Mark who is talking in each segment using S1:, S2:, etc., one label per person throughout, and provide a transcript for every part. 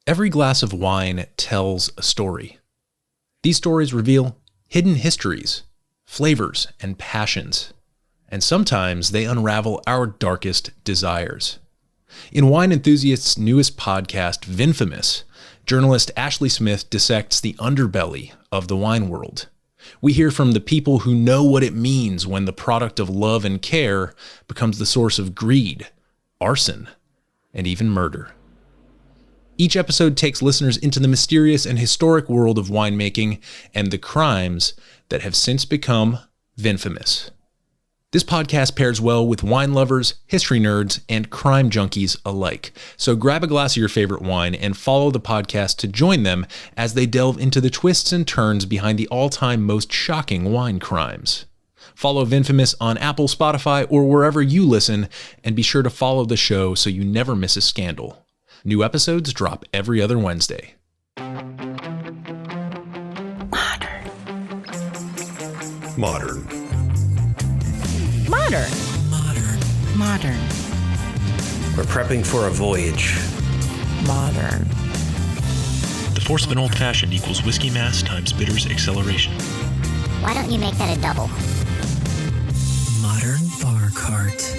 S1: Every glass of wine tells a story. These stories reveal hidden histories, flavors, and passions, and sometimes they unravel our darkest desires. In Wine Enthusiast's newest podcast, Vinfamous, journalist Ashley Smith dissects the underbelly of the wine world. We hear from the people who know what it means when the product of love and care becomes the source of greed, arson, and even murder. Each episode takes listeners into the mysterious and historic world of winemaking and the crimes that have since become Vinfamous. This podcast pairs well with wine lovers, history nerds, and crime junkies alike. So grab a glass of your favorite wine and follow the podcast to join them as they delve into the twists and turns behind the all-time most shocking wine crimes. Follow Vinfamous on Apple, Spotify, or wherever you listen, and be sure to follow the show so you never miss a scandal. New episodes drop every other Wednesday.
S2: Modern. We're prepping for a voyage.
S3: Modern.
S4: The force of an old-fashioned equals whiskey mass times bitters acceleration.
S5: Why don't you make that a double?
S3: Modern bar cart.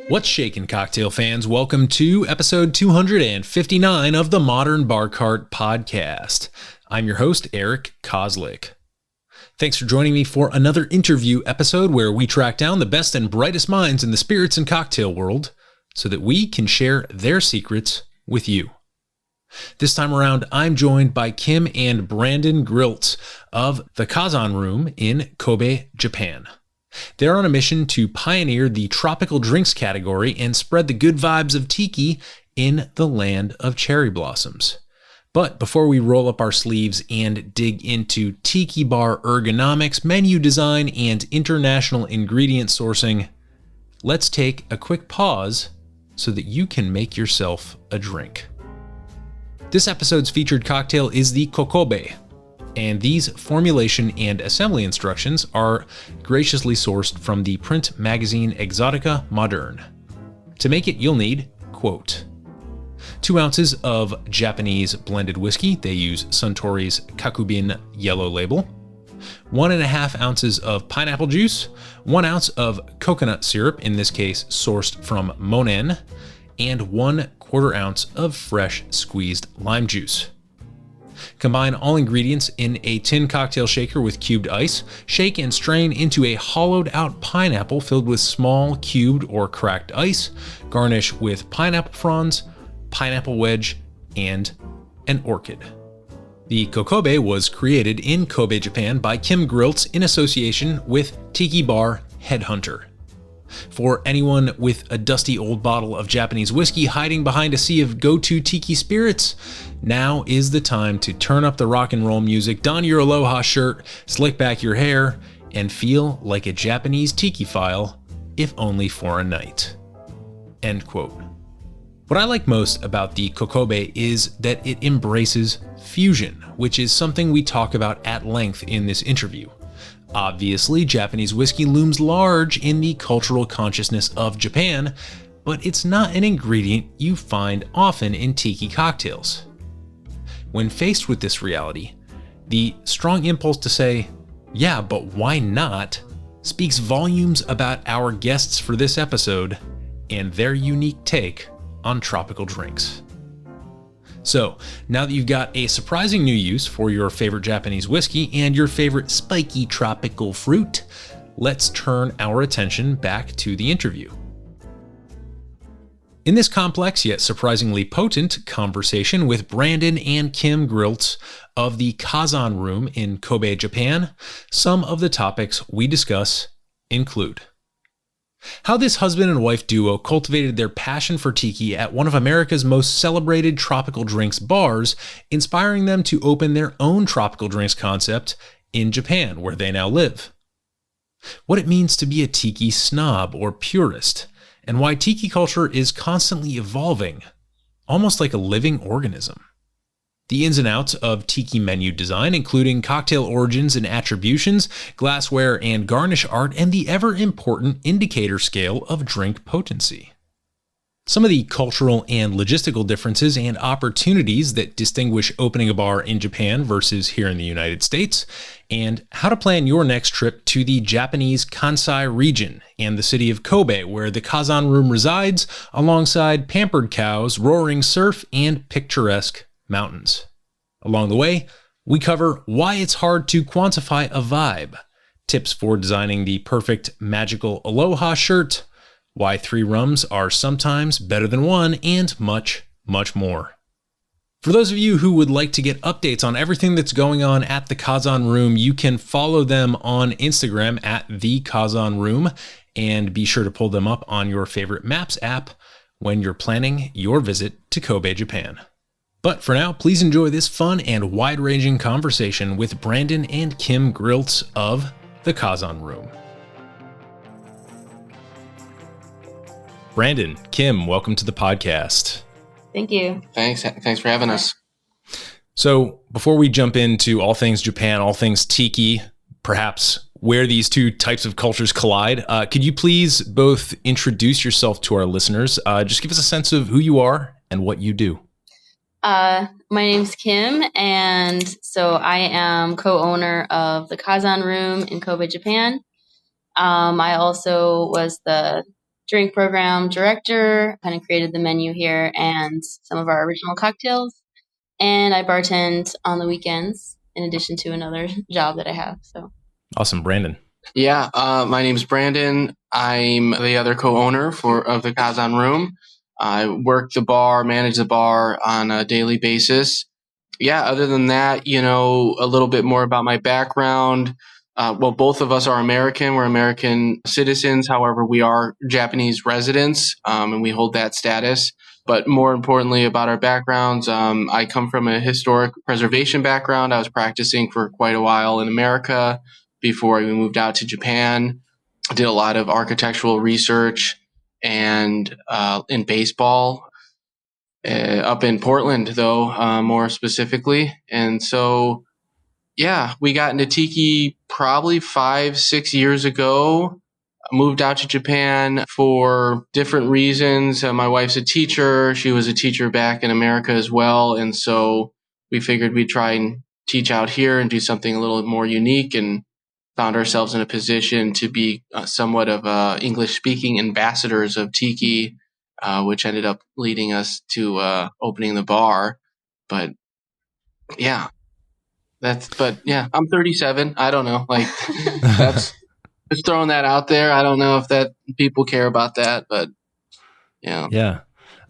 S1: What's shaking, cocktail fans? Welcome to episode 259 of the Modern Bar Cart podcast. I'm your host, Eric Kozlik. Thanks for joining me for another interview episode where we track down the best and brightest minds in the spirits and cocktail world so that we can share their secrets with you. This time around, I'm joined by Kim and Brandon Grilc of the Kazan Room in Kobe, Japan. They're on a mission to pioneer the tropical drinks category and spread the good vibes of tiki in the land of cherry blossoms. But before we roll up our sleeves and dig into tiki bar ergonomics, menu design, and international ingredient sourcing, let's take a quick pause so that you can make yourself a drink. This episode's featured cocktail is the Kokobe, and these formulation and assembly instructions are graciously sourced from the print magazine Exotica Moderne. To make it, you'll need, quote, 2 ounces of Japanese blended whiskey. They use Suntory's Kakubin yellow label. 1.5 ounces of pineapple juice. 1 ounce of coconut syrup, in this case sourced from Monen, and 1/4 ounce of fresh squeezed lime juice. Combine all ingredients in a tin cocktail shaker with cubed ice. Shake and strain into a hollowed out pineapple filled with small cubed or cracked ice. Garnish with pineapple fronds, pineapple wedge, and an orchid. The Kokobe was created in Kobe, Japan by Kim Grilc in association with Tiki Bar Headhunter. For anyone with a dusty old bottle of Japanese whiskey hiding behind a sea of go-to tiki spirits, now is the time to turn up the rock and roll music, don your aloha shirt, slick back your hair, and feel like a Japanese tiki-phile, if only for a night. End quote. What I like most about the Kokobe is that it embraces fusion, which is something we talk about at length in this interview. Obviously, Japanese whiskey looms large in the cultural consciousness of Japan, but it's not an ingredient you find often in tiki cocktails. When faced with this reality, the strong impulse to say, yeah, but why not, speaks volumes about our guests for this episode and their unique take on tropical drinks. So, now that you've got a surprising new use for your favorite Japanese whiskey and your favorite spiky tropical fruit, let's turn our attention back to the interview. In this complex yet surprisingly potent conversation with Brandon and Kim Grilc of the Kazan Room in Kobe, Japan, some of the topics we discuss include how this husband and wife duo cultivated their passion for tiki at one of America's most celebrated tropical drinks bars, inspiring them to open their own tropical drinks concept in Japan, where they now live. What it means to be a tiki snob or purist, and why tiki culture is constantly evolving, almost like a living organism. The ins and outs of tiki menu design, including cocktail origins and attributions, glassware and garnish art, and the ever-important indicator scale of drink potency. some of the cultural and logistical differences and opportunities that distinguish opening a bar in Japan versus here in the United States, and how to plan your next trip to the Japanese Kansai region and the city of Kobe, where the Kazan Room resides, alongside pampered cows, roaring surf, and picturesque mountains. Along the way, we cover why it's hard to quantify a vibe, tips for designing the perfect magical aloha shirt, why 3 rums are sometimes better than 1, and much, much more. For those of you who would like to get updates on everything that's going on at the Kazan Room, you can follow them on Instagram at the Kazan Room, and be sure to pull them up on your favorite Maps app when you're planning your visit to Kobe, Japan. But for now, please enjoy this fun and wide-ranging conversation with Brandon and Kim Grilc of the Kazan Room. Brandon, Kim, welcome to the podcast.
S6: Thank you.
S7: Thanks for having us.
S1: So before we jump into all things Japan, all things Tiki, perhaps where these two types of cultures collide, could you please both introduce yourself to our listeners? Just give us a sense of who you are and what you do.
S6: My name's Kim, and so I am co-owner of the Kazan Room in Kobe, Japan. I also was the drink program director, kind of created the menu here and some of our original cocktails. And I bartend on the weekends in addition to another job that I have. So
S1: Awesome. Brandon.
S7: Yeah, my name's Brandon. I'm the other co-owner of the Kazan Room. I work the bar, manage the bar on a daily basis. Yeah, other than that, a little bit more about my background. Both of us are American. We're American citizens. However, we are Japanese residents, and we hold that status. But more importantly about our backgrounds, I come from a historic preservation background. I was practicing for quite a while in America before we moved out to Japan. I did a lot of architectural research and in baseball up in Portland, though, more specifically. And so yeah, we got into Tiki probably 5-6 years ago. Moved out to Japan for different reasons. My wife's a teacher. She was a teacher back in America as well. And so we figured we'd try and teach out here and do something a little more unique, and found ourselves in a position to be somewhat of English-speaking ambassadors of Tiki, which ended up leading us to opening the bar. But yeah. I'm 37. I don't know. That's just throwing that out there. I don't know if that people care about that, but yeah.
S1: Yeah.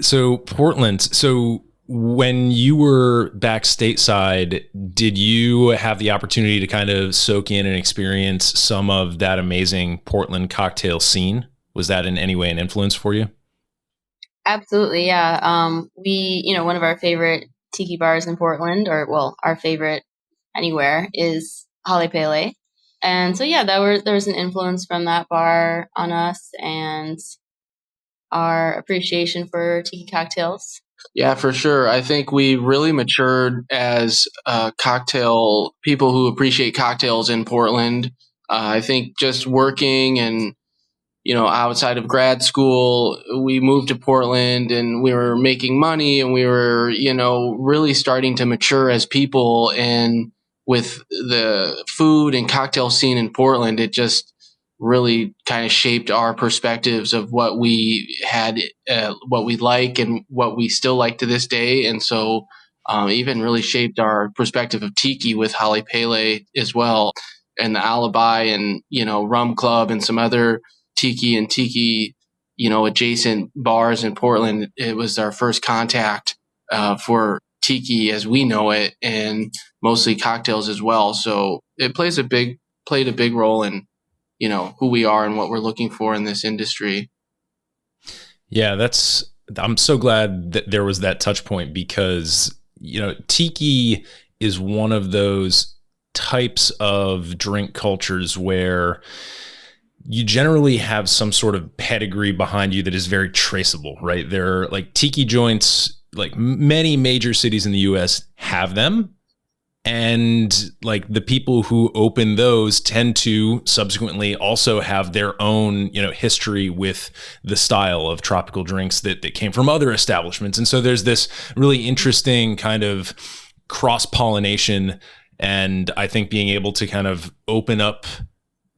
S1: So Portland. So when you were back stateside, did you have the opportunity to kind of soak in and experience some of that amazing Portland cocktail scene? Was that in any way an influence for you?
S6: absolutely, yeah. One of our favorite tiki bars in Portland, our favorite anywhere, is Hale Pele. And so, yeah, there was an influence from that bar on us and our appreciation for tiki cocktails.
S7: Yeah, for sure. I think we really matured as cocktail people who appreciate cocktails in Portland. I think just working and, outside of grad school, we moved to Portland and we were making money and we were, really starting to mature as people. And with the food and cocktail scene in Portland, it just really kind of shaped our perspectives of what we had, what we like and what we still like to this day. And so even really shaped our perspective of Tiki with Hale Pele as well, and the Alibi and, Rum Club and some other Tiki and Tiki, adjacent bars in Portland. It was our first contact for Tiki as we know it, and mostly cocktails as well. So it played a big role in, who we are and what we're looking for in this industry.
S1: Yeah, I'm so glad that there was that touch point, because, Tiki is one of those types of drink cultures where you generally have some sort of pedigree behind you that is very traceable, right? There are like tiki joints, like many major cities in the US have them. And like the people who open those tend to subsequently also have their own, history with the style of tropical drinks that came from other establishments. And so there's this really interesting kind of cross-pollination. And I think being able to kind of open up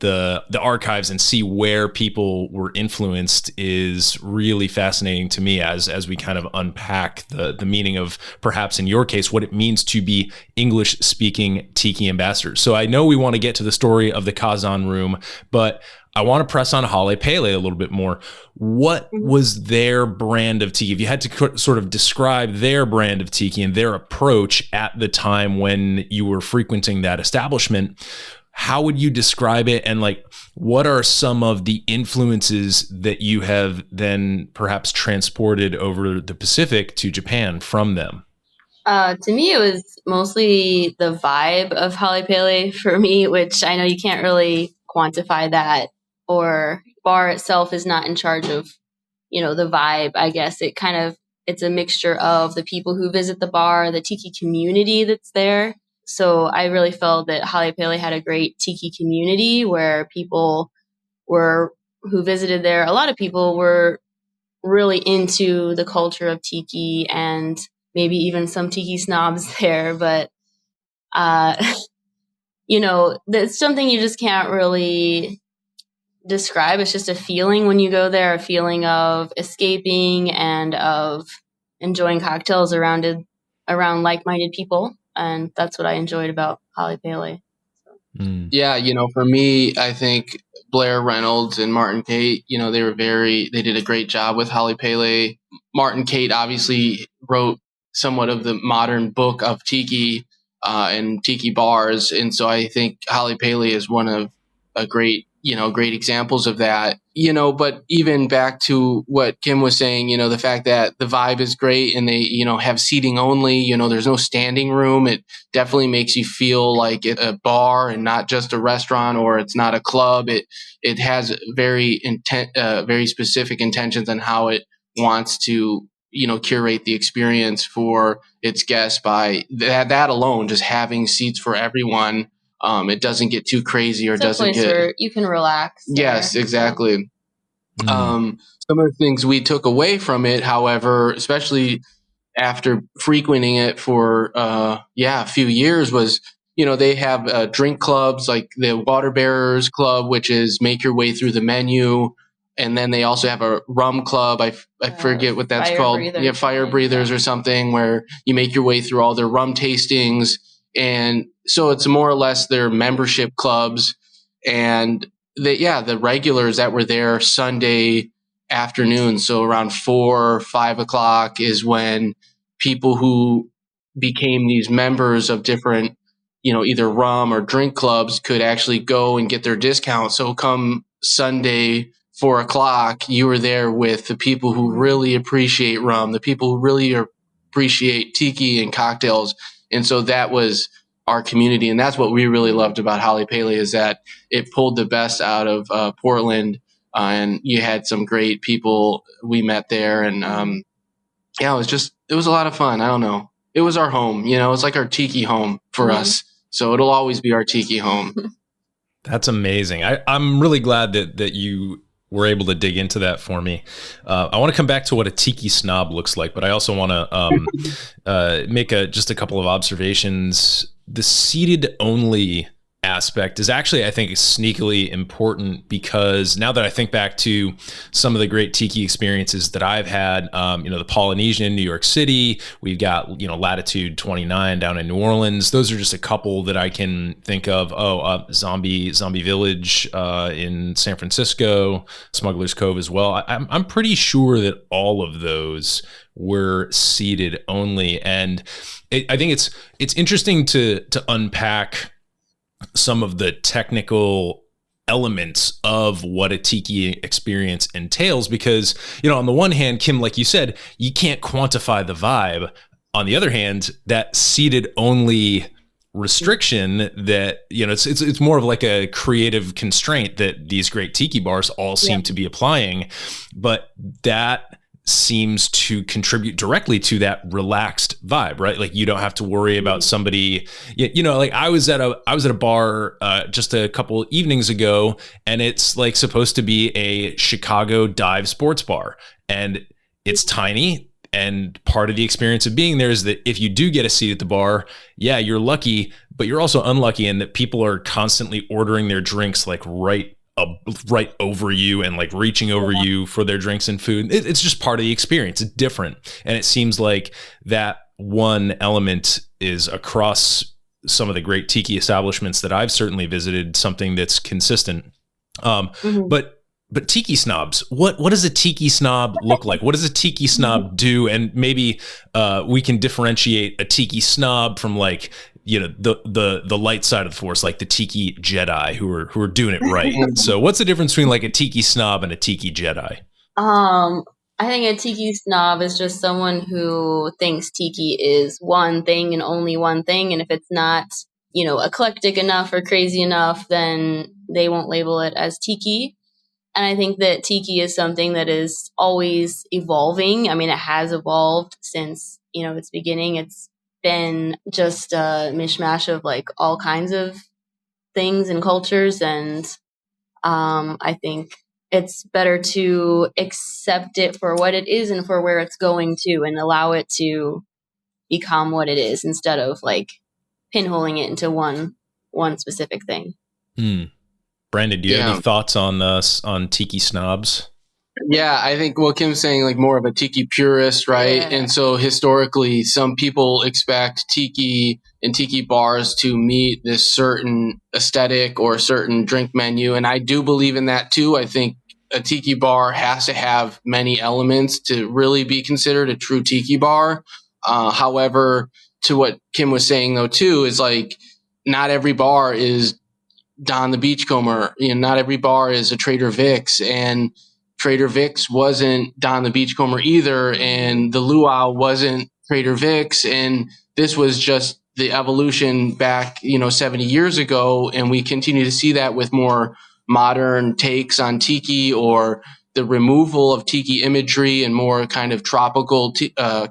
S1: the archives and see where people were influenced is really fascinating to me as we kind of unpack the meaning of, perhaps in your case, what it means to be English speaking tiki ambassadors. So I know we want to get to the story of the Kazan Room, but I want to press on Hale Pele a little bit more. What was their brand of tiki? If you had to sort of describe their brand of tiki and their approach at the time when you were frequenting that establishment, how would you describe it? And like, what are some of the influences that you have then perhaps transported over the Pacific to Japan from them?
S6: To me, it was mostly the vibe of Hale Pele for me, which I know you can't really quantify that, or bar itself is not in charge of, the vibe. I guess it's a mixture of the people who visit the bar, the tiki community that's there. So I really felt that Hale Pele had a great tiki community where people who visited there, a lot of people were really into the culture of tiki, and maybe even some tiki snobs there. But, it's something you just can't really describe. It's just a feeling when you go there, a feeling of escaping and of enjoying cocktails around like-minded people. And that's what I enjoyed about Hale Pele.
S7: Yeah, for me, I think Blair Reynolds and Martin Kate, they did a great job with Hale Pele. Martin Kate obviously wrote somewhat of the modern book of tiki and tiki bars. And so I think Hale Pele is one of a great examples of that, but even back to what Kim was saying, the fact that the vibe is great and they, have seating only, there's no standing room. It definitely makes you feel like it's a bar and not just a restaurant, or it's not a club. It has very specific intentions on how it wants to, curate the experience for its guests by that alone, just having seats for everyone. It doesn't get too crazy, or
S6: it's doesn't get where you can relax.
S7: Yes, exactly. Some of the things we took away from it, however, especially after frequenting it for a few years, was they have drink clubs like the Water Bearers Club, which is make your way through the menu. And then they also have a rum club. I forget what that's called. Fire breathers or something, where you make your way through all their rum tastings. And so it's more or less their membership clubs. And the regulars that were there Sunday afternoon, so around 4 or 5 o'clock, is when people who became these members of different, either rum or drink clubs could actually go and get their discount. So come Sunday, 4 o'clock, you were there with the people who really appreciate rum, the people who really appreciate tiki and cocktails. And so that was our community. And that's what we really loved about Hale Pele, is that it pulled the best out of Portland. And you had some great people we met there. And it was a lot of fun. I don't know. It was our home, it's like our tiki home for us. So it'll always be our tiki home.
S1: That's amazing. I'm really glad that you were able to dig into that for me. I want to come back to what a Tiki Snob looks like, but I also want to make just a couple of observations. The seated only aspect is actually, I think, sneakily important, because now that I think back to some of the great tiki experiences that I've had, the Polynesian in New York City, we've got, Latitude 29 down in New Orleans. Those are just a couple that I can think of. Zombie Village in San Francisco, Smuggler's Cove as well. I'm pretty sure that all of those were seated only. And I think it's interesting to unpack some of the technical elements of what a tiki experience entails, because, on the one hand, Kim, like you said, you can't quantify the vibe. On the other hand, that seated only restriction that, it's more of like a creative constraint that these great tiki bars all seem to be applying. But that seems to contribute directly to that relaxed vibe, right? Like you don't have to worry about somebody, like I was at a bar just a couple evenings ago, and it's like supposed to be a Chicago dive sports bar, and it's tiny. And part of the experience of being there is that if you do get a seat at the bar, yeah, you're lucky, but you're also unlucky in that people are constantly ordering their drinks like right over you and like reaching over you for their drinks and food. It's just part of the experience. It's different. And it seems like that one element is across some of the great tiki establishments that I've certainly visited, something that's consistent. But Tiki Snobs, what does a Tiki Snob look like? What does a Tiki Snob do? And maybe we can differentiate a Tiki Snob from like, the light side of the force, like the Tiki Jedi who are doing it right. So what's the difference between like a Tiki Snob and a Tiki Jedi?
S6: I think a Tiki Snob is just someone who thinks Tiki is one thing and only one thing. And if it's not, eclectic enough or crazy enough, then they won't label it as Tiki. And I think that Tiki is something that is always evolving. I mean, it has evolved since, its beginning. It's been just a mishmash of like all kinds of things and cultures. And I think it's better to accept it for what it is and for where it's going to, and allow it to become what it is instead of like pinholing it into one specific thing.
S1: Brandon, do you have any thoughts on Tiki Snobs?
S7: Yeah, I think what Kim's saying, like more of a tiki purist, right? Yeah. And so historically, some people expect tiki and tiki bars to meet this certain aesthetic or certain drink menu. And I do believe in that too. I think a tiki bar has to have many elements to really be considered a true tiki bar. However, to what Kim was saying though too, is like not every bar is Don the Beachcomber. Not every bar is a Trader Vic's, and Trader Vic's wasn't Don the Beachcomber either, and the Luau wasn't Trader Vic's, and this was just the evolution back 70 years ago, and we continue to see that with more modern takes on tiki, or the removal of tiki imagery and more kind of tropical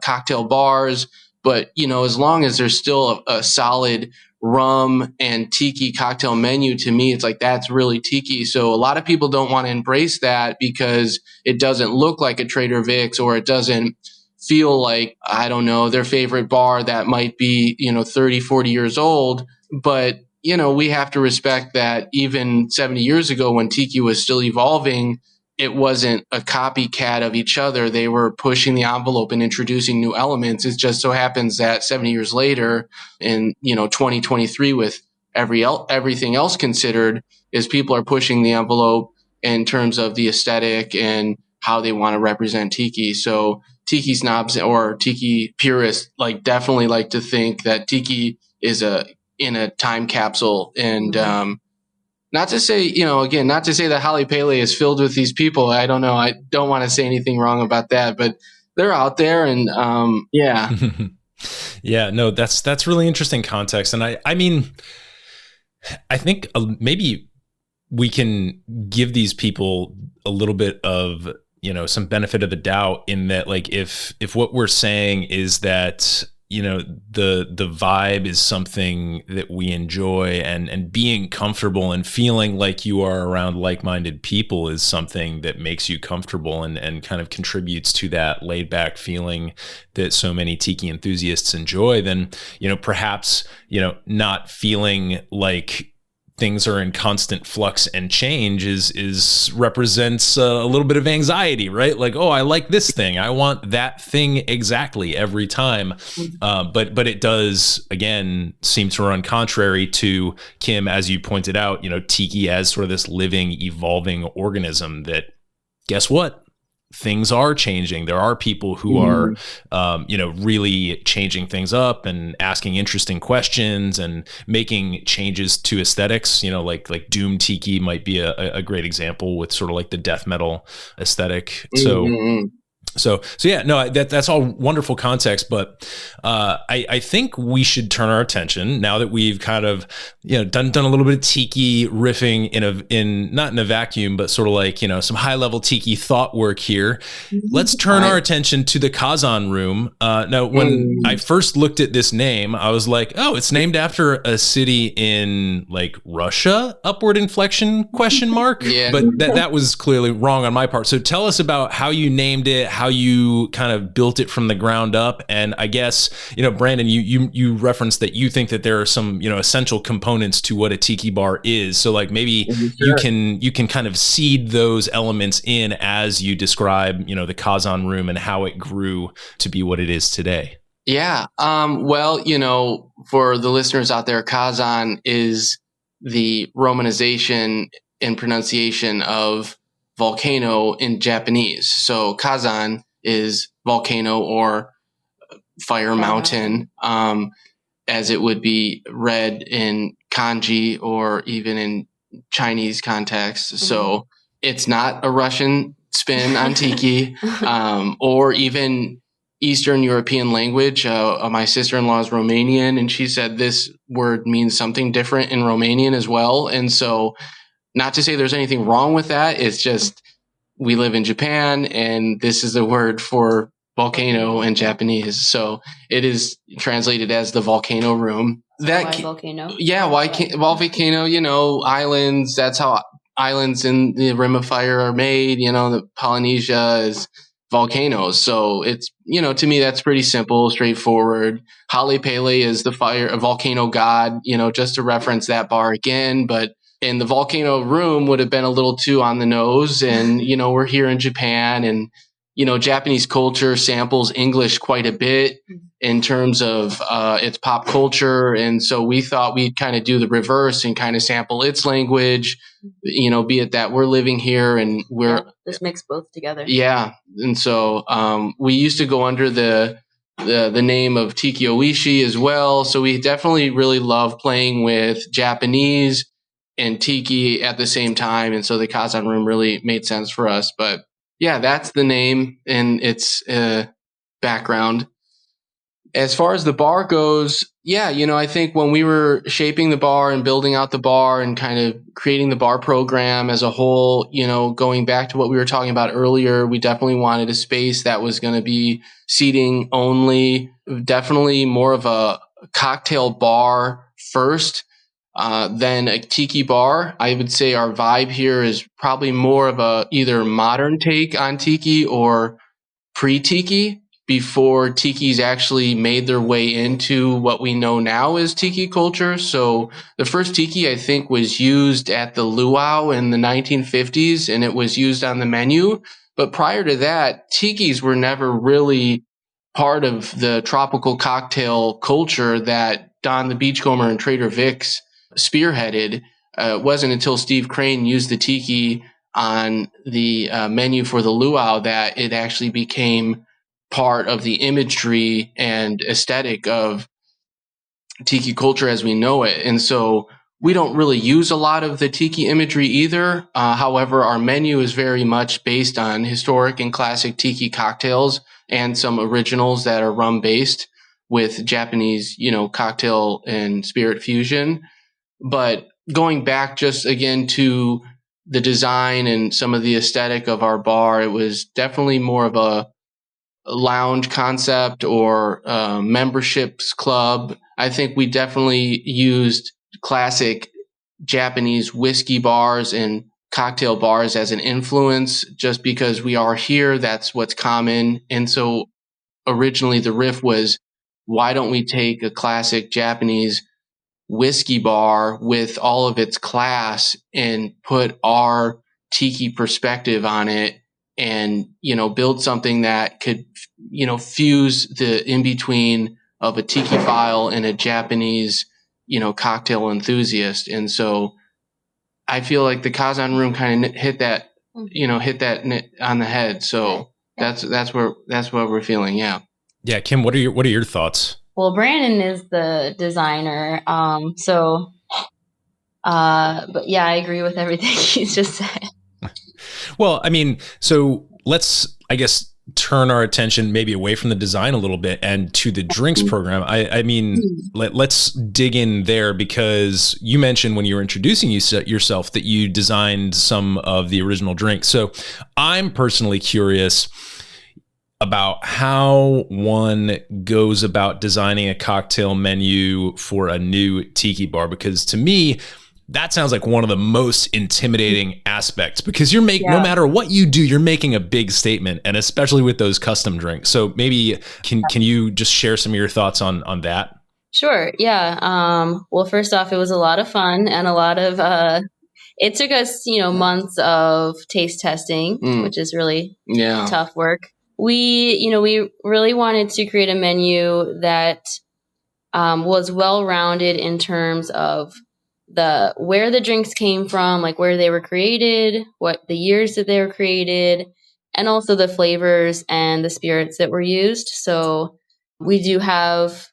S7: cocktail bars. But as long as there's still a solid rum and tiki cocktail menu, to me it's like that's really tiki. So a lot of people don't want to embrace that because it doesn't look like a Trader Vic's, or it doesn't feel like, I don't know, their favorite bar that might be 30-40 years old. But we have to respect that even 70 years ago when tiki was still evolving, it wasn't a copycat of each other. They were pushing the envelope and introducing new elements. It just so happens that 70 years later, in 2023, with everything else considered, is people are pushing the envelope in terms of the aesthetic and how they want to represent tiki. So Tiki Snobs or tiki purists definitely like to think that tiki is in a time capsule. And not to say, not to say that Holly Pele is filled with these people. I don't know. I don't want to say anything wrong about that, but they're out there, and yeah.
S1: Yeah, no, that's really interesting context. And I mean, I think maybe we can give these people a little bit of, some benefit of the doubt in that, like, if what we're saying is that, the vibe is something that we enjoy, and being comfortable and feeling like you are around like-minded people is something that makes you comfortable and kind of contributes to that laid-back feeling that so many tiki enthusiasts enjoy, then, perhaps, not feeling like things are in constant flux and change is represents a little bit of anxiety, right? Like, oh, I like this thing, I want that thing exactly every time. But it does, again, seem to run contrary to, Kim, as you pointed out, tiki as sort of this living, evolving organism that, guess what? Things are changing. There are people who are, really changing things up and asking interesting questions and making changes to aesthetics. Like Doom Tiki might be a great example with sort of like the death metal aesthetic. So So yeah, no, that's all wonderful context, but I think we should turn our attention now that we've kind of done a little bit of tiki riffing in not in a vacuum, but sort of like some high level tiki thought work here. Let's turn our attention to the Kazan Room. Now, when I first looked at this name, I was like, oh, it's named after a city in like Russia? Upward inflection ? Yeah. But that was clearly wrong on my part. So tell us about how you named it, how you kind of built it from the ground up. And I guess, Brandon, you referenced that you think that there are some, essential components to what a tiki bar is. So like maybe you can kind of seed those elements in as you describe, the Kazan Room and how it grew to be what it is today.
S7: Yeah. Well, for the listeners out there, Kazan is the romanization and pronunciation of volcano in Japanese. So Kazan is volcano or fire mountain, as it would be read in kanji or even in Chinese context. Mm-hmm. So it's not a Russian spin on tiki, or even Eastern European language. My sister-in-law is Romanian, and she said this word means something different in Romanian as well. And so, not to say there's anything wrong with that. It's just we live in Japan, and this is a word for volcano in Japanese. So it is translated as the volcano room.
S6: Why volcano?
S7: Yeah, why volcano? Islands. That's how islands in the Rim of Fire are made. The Polynesia is volcanoes. So it's, to me, that's pretty simple, straightforward. Hale Pele is a volcano god, just to reference that bar again. But in the volcano room would have been a little too on the nose. And, we're here in Japan, and, Japanese culture samples English quite a bit in terms of its pop culture. And so we thought we'd kind of do the reverse and kind of sample its language, be it that we're living here and
S6: just mix both together.
S7: Yeah. And so we used to go under the name of Tiki Oishi as well. So we definitely really love playing with Japanese and tiki at the same time. And so the Kazan Room really made sense for us. But yeah, that's the name and its background. As far as the bar goes, yeah, I think when we were shaping the bar and building out the bar and kind of creating the bar program as a whole, going back to what we were talking about earlier, we definitely wanted a space that was going to be seating only, definitely more of a cocktail bar first. Then a tiki bar. I would say our vibe here is probably more of a either modern take on tiki or pre-tiki, before tiki's actually made their way into what we know now as tiki culture. So the first tiki, I think, was used at the luau in the 1950s, and it was used on the menu. But prior to that, tikis were never really part of the tropical cocktail culture that Don the Beachcomber and Trader Vic's spearheaded. It wasn't until Steve Crane used the tiki on the menu for the luau that it actually became part of the imagery and aesthetic of tiki culture as we know it. And so we don't really use a lot of the tiki imagery either. However, our menu is very much based on historic and classic tiki cocktails and some originals that are rum based with Japanese, cocktail and spirit fusion. But going back just again to the design and some of the aesthetic of our bar, it was definitely more of a lounge concept or memberships club. I think we definitely used classic Japanese whiskey bars and cocktail bars as an influence just because we are here. That's what's common. And so originally the riff was, why don't we take a classic Japanese whiskey bar with all of its class and put our tiki perspective on it and, build something that could, fuse the in-between of a tiki file and a Japanese, cocktail enthusiast. And so I feel like the Kazan Room kind of hit that on the head. So that's what we're feeling. Yeah.
S1: Yeah. Kim, what are your thoughts?
S6: Well, Brandon is the designer. But yeah, I agree with everything he's just said.
S1: Well, I mean, so let's, I guess, turn our attention maybe away from the design a little bit and to the drinks program. I mean, let's dig in there, because you mentioned when you were introducing yourself that you designed some of the original drinks. So I'm personally curious about how one goes about designing a cocktail menu for a new tiki bar, because to me, that sounds like one of the most intimidating aspects, because you're making, no matter what you do, you're making a big statement, and especially with those custom drinks. So maybe can you just share some of your thoughts on that?
S6: Sure. Yeah. Well, first off, it was a lot of fun and a lot of, it took us, months of taste testing, which is really tough work. We really wanted to create a menu that was well-rounded in terms of where the drinks came from, like where they were created, what the years that they were created, and also the flavors and the spirits that were used. So we do have,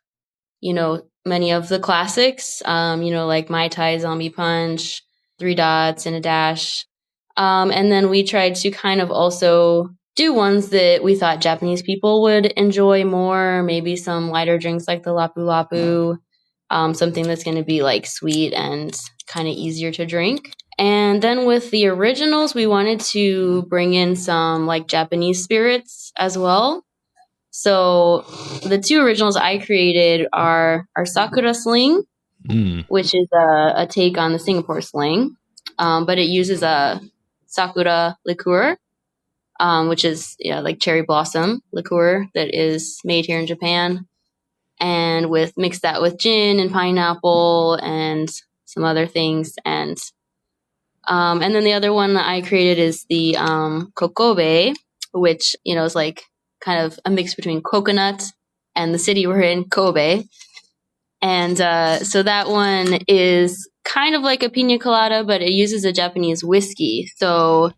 S6: many of the classics, like Mai Tai, Zombie Punch, Three Dots, and a Dash. And then we tried to kind of also do ones that we thought Japanese people would enjoy more, maybe some lighter drinks like the Lapu Lapu, something that's going to be like sweet and kind of easier to drink. And then with the originals, we wanted to bring in some like Japanese spirits as well. So the two originals I created are Sakura Sling, which is a take on the Singapore sling, but it uses a Sakura liqueur, which is like cherry blossom liqueur that is made here in Japan, and mix that with gin and pineapple and some other things, and then the other one that I created is the Kokobe, which is like kind of a mix between coconut and the city we're in, Kobe. And so that one is kind of like a pina colada, but it uses a Japanese whiskey. So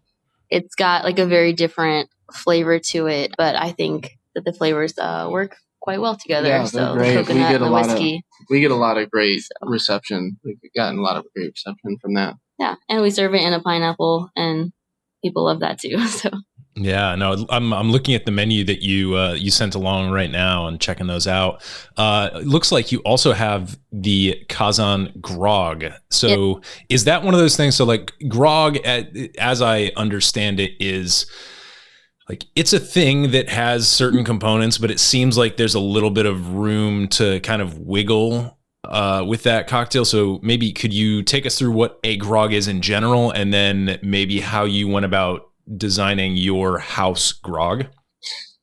S6: it's got like a very different flavor to it. But I think that the flavors work quite well together.
S7: Yeah,
S6: so
S7: great.
S6: The coconut and the whiskey.
S7: We get a lot of great reception. We've gotten a lot of great reception from that.
S6: Yeah, and we serve it in a pineapple, and people love that too. So.
S1: Yeah, no, I'm looking at the menu that you sent along right now and checking those out. It looks like you also have the Kazan grog. So is that one of those things? So like grog, as I understand it, is like it's a thing that has certain components, but it seems like there's a little bit of room to kind of wiggle with that cocktail. So maybe could you take us through what a grog is in general, and then maybe how you went about designing your house grog?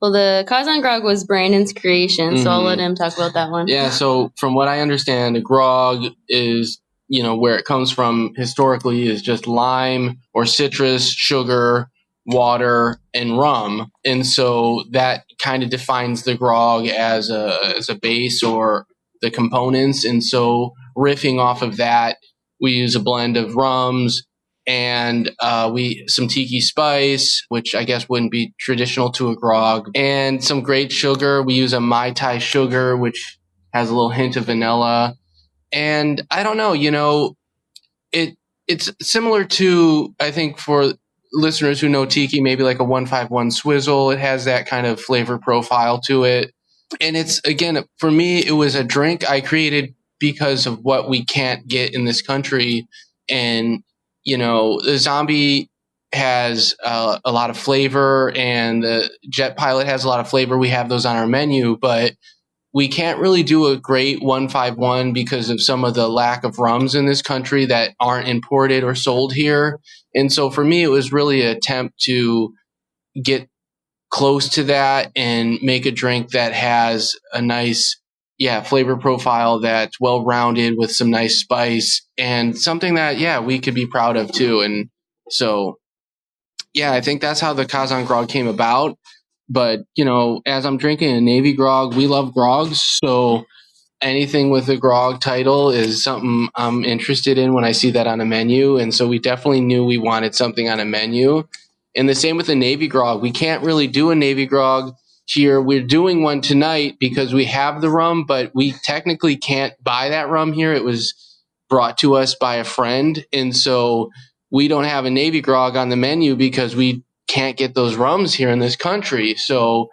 S6: Well, the Kazan grog was Brandon's creation, so I'll let him talk about that one.
S7: Yeah, so from what I understand, a grog is, where it comes from historically is just lime or citrus, sugar, water, and rum. And so that kind of defines the grog as a base or the components. And so riffing off of that, we use a blend of rums, and some tiki spice, which I guess wouldn't be traditional to a grog, and some great sugar. We use a Mai Tai sugar, which has a little hint of vanilla. And I don't know, it's similar to, I think for listeners who know tiki, maybe like a 151 Swizzle. It has that kind of flavor profile to it. And it's, again, for me, it was a drink I created because of what we can't get in this country. And the zombie has a lot of flavor, and the jet pilot has a lot of flavor. We have those on our menu, but we can't really do a great 151 because of some of the lack of rums in this country that aren't imported or sold here. And so for me, it was really an attempt to get close to that and make a drink that has a nice flavor profile that's well-rounded with some nice spice, and something that, we could be proud of too. And so, I think that's how the Kazan grog came about. But, as I'm drinking a Navy grog, we love grogs. So anything with a grog title is something I'm interested in when I see that on a menu. And so we definitely knew we wanted something on a menu. And the same with the Navy grog. We can't really do a Navy grog here. We're doing one tonight because we have the rum, but we technically can't buy that rum here. It was brought to us by a friend. And so we don't have a Navy grog on the menu because we can't get those rums here in this country. So,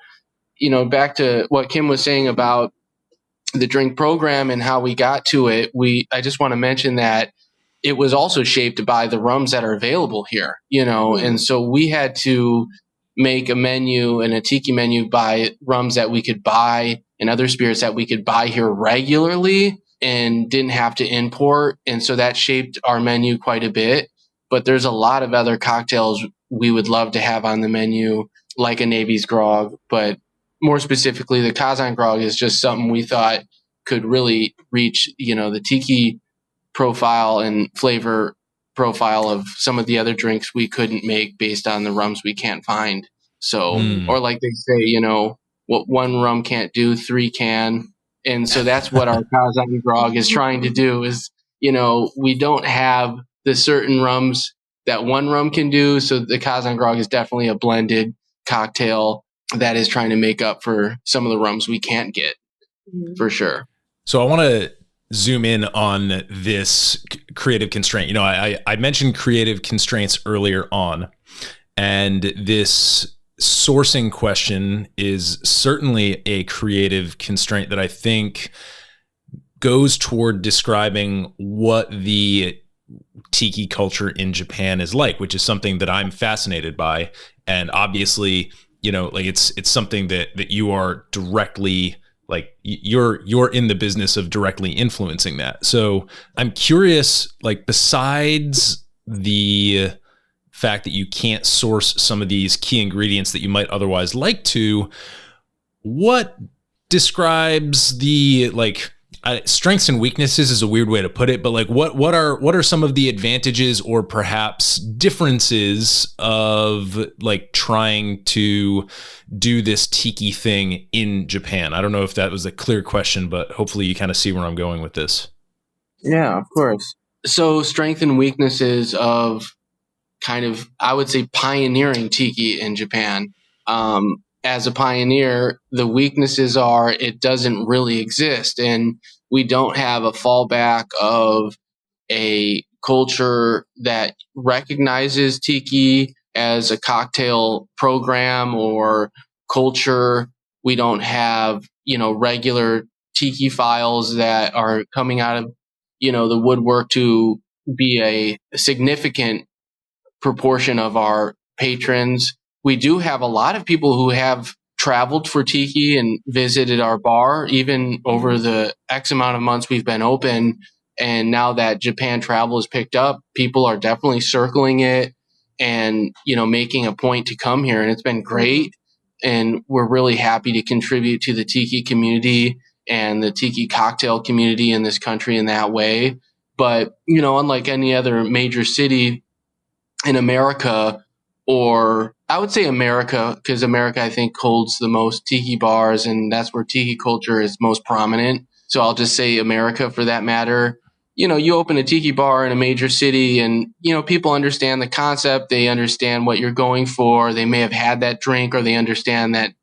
S7: back to what Kim was saying about the drink program and how we got to it, I just want to mention that it was also shaped by the rums that are available here, and so we had to make a menu and a tiki menu by rums that we could buy and other spirits that we could buy here regularly and didn't have to import. And so that shaped our menu quite a bit. But there's a lot of other cocktails we would love to have on the menu, like a Navy's grog. But more specifically, the Kazan grog is just something we thought could really reach, the tiki profile and flavor profile of some of the other drinks we couldn't make based on the rums we can't find. So, or like they say, what one rum can't do, three can. And so that's what our Kazan grog is trying to do is, we don't have the certain rums that one rum can do. So the Kazan grog is definitely a blended cocktail that is trying to make up for some of the rums we can't get, for sure.
S1: So I want to zoom in on this creative constraint. I mentioned creative constraints earlier on, and this sourcing question is certainly a creative constraint that I think goes toward describing what the tiki culture in Japan is like, which is something that I'm fascinated by. And obviously, it's something that you are directly, like, you're in the business of directly influencing that. So I'm curious, like, besides the fact that you can't source some of these key ingredients that you might otherwise like to, what describes the, like, strengths and weaknesses is a weird way to put it, but like what are some of the advantages or perhaps differences of like trying to do this tiki thing in Japan? I don't know if that was a clear question, but hopefully you kind of see where I'm going with this.
S7: Yeah, of course. So strengths and weaknesses of kind of, I would say, pioneering tiki in Japan. As a pioneer, the weaknesses are it doesn't really exist, and we don't have a fallback of a culture that recognizes tiki as a cocktail program or culture. We don't have, regular tiki files that are coming out of, the woodwork to be a significant proportion of our patrons. We do have a lot of people who have traveled for tiki and visited our bar, even over the X amount of months we've been open. And now that Japan travel has picked up, people are definitely circling it and, making a point to come here. And it's been great. And we're really happy to contribute to the tiki community and the tiki cocktail community in this country in that way. But, unlike any other major city in America, or I would say America, because America, I think, holds the most tiki bars, and that's where tiki culture is most prominent. So I'll just say America for that matter. You open a tiki bar in a major city and, people understand the concept. They understand what you're going for. They may have had that drink or they understand that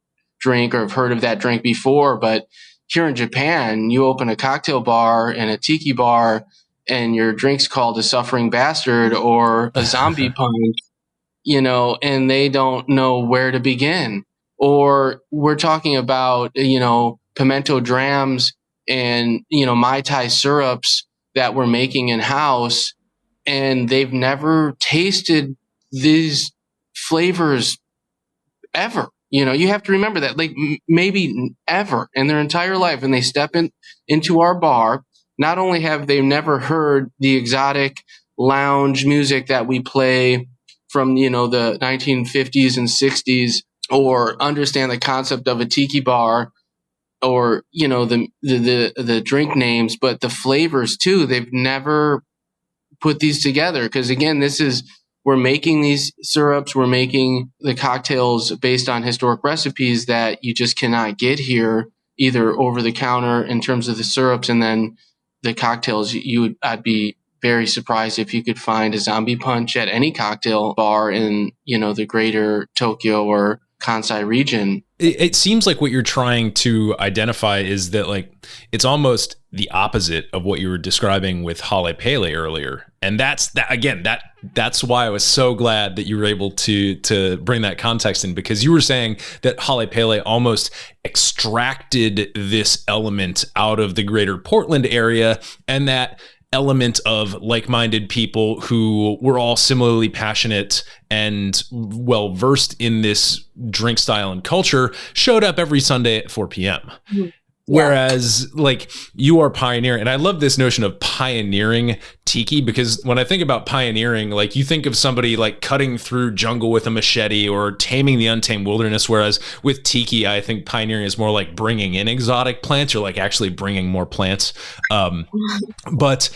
S7: drink or have heard of that drink before. But here in Japan, you open a cocktail bar and a tiki bar and your drink's called a suffering bastard or a zombie punch, and they don't know where to begin. Or we're talking about, pimento drams and, Mai Tai syrups that we're making in house, and they've never tasted these flavors ever. You have to remember that, like, maybe ever in their entire life, and they step into our bar. Not only have they never heard the exotic lounge music that we play from, the 1950s and 60s, or understand the concept of a tiki bar, or, the drink names, but the flavors too. They've never put these together because, again, we're making these syrups, we're making the cocktails based on historic recipes that you just cannot get here, either over the counter in terms of the syrups, and then the cocktails. I'd be very surprised if you could find a zombie punch at any cocktail bar in, the greater Tokyo or Kansai region.
S1: It seems like what you're trying to identify is that like it's almost the opposite of what you were describing with Hale Pele earlier. And that's why I was so glad that you were able to bring that context in, because you were saying that Hale Pele almost extracted this element out of the greater Portland area, and that element of like-minded people who were all similarly passionate and well versed in this drink style and culture showed up every Sunday at 4 p.m. Yeah. Whereas like you are pioneering, and I love this notion of pioneering tiki, because when I think about pioneering, like you think of somebody like cutting through jungle with a machete or taming the untamed wilderness. Whereas with tiki, I think pioneering is more like bringing in exotic plants, or like actually bringing more plants. That's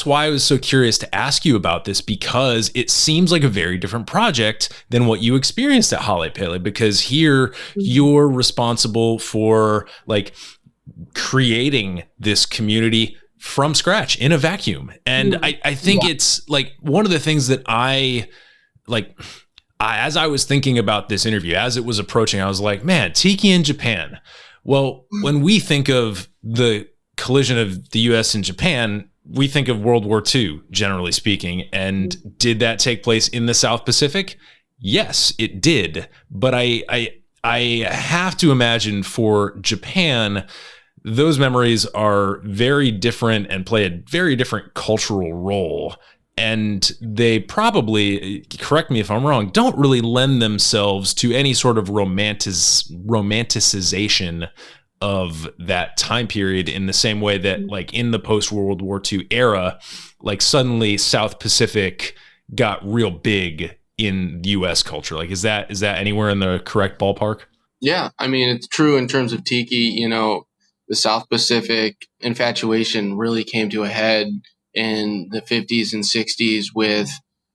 S1: why I was so curious to ask you about this, because it seems like a very different project than what you experienced at Hale Pele, because here you're responsible for like creating this community from scratch in a vacuum. And I think it's like one of the things that as I was thinking about this interview, as it was approaching, I was like, man, tiki in Japan. Well, when we think of the collision of the US and Japan, we think of World War II, generally speaking. And did that take place in the South Pacific? Yes, it did. But I have to imagine for Japan, those memories are very different and play a very different cultural role. And they probably, correct me if I'm wrong, don't really lend themselves to any sort of romanticization of that time period in the same way that like in the post-World War II era, like suddenly South Pacific got real big in U.S. culture. Like, is that anywhere in the correct ballpark?
S7: Yeah, I mean, it's true in terms of tiki. You know, the South Pacific infatuation really came to a head in the 50s and 60s with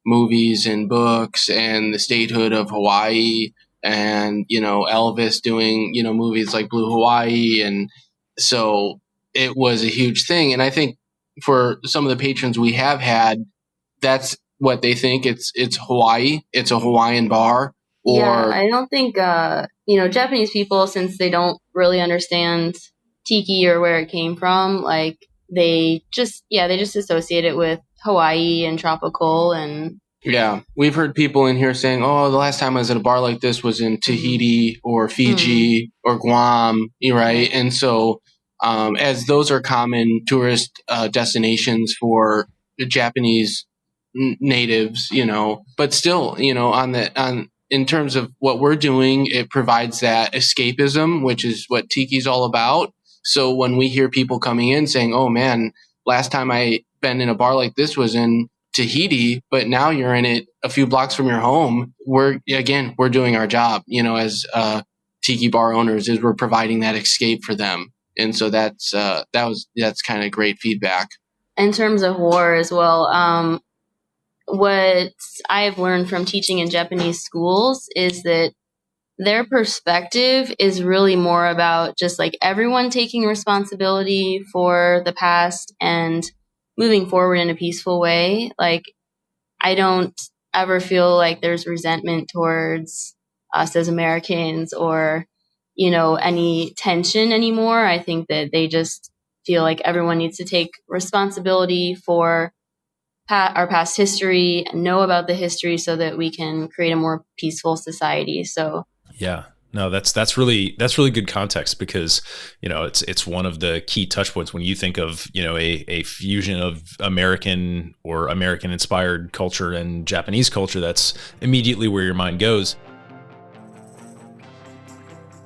S7: movies and books and the statehood of Hawaii, and, you know, Elvis doing, you know, movies like Blue Hawaii. And so it was a huge thing. And I think for some of the patrons we have had, that's what they think. It's Hawaii. It's a Hawaiian bar. Or
S6: yeah, I don't think, Japanese people, since they don't really understand tiki or where it came from, like they just associate it with Hawaii and tropical. And
S7: yeah, we've heard people in here saying, oh, the last time I was at a bar like this was in Tahiti or Fiji or Guam, right? And so as those are common tourist destinations for the Japanese natives, you know, but still, you know, in terms of what we're doing, it provides that escapism, which is what tiki's all about. So when we hear people coming in saying, oh man, last time I been in a bar like this was in Tahiti, but now you're in it a few blocks from your home, we're doing our job, you know, as tiki bar owners, is we're providing that escape for them. And so that's kind of great feedback.
S6: In terms of war as well, what I've learned from teaching in Japanese schools is that their perspective is really more about just like everyone taking responsibility for the past and moving forward in a peaceful way. Like, I don't ever feel like there's resentment towards us as Americans or, you know, any tension anymore. I think that they just feel like everyone needs to take responsibility for our past history and know about the history so that we can create a more peaceful society. So
S1: yeah, no, that's really good context, because, you know, it's one of the key touch points when you think of, you know, a fusion of American or American inspired culture and Japanese culture. That's immediately where your mind goes.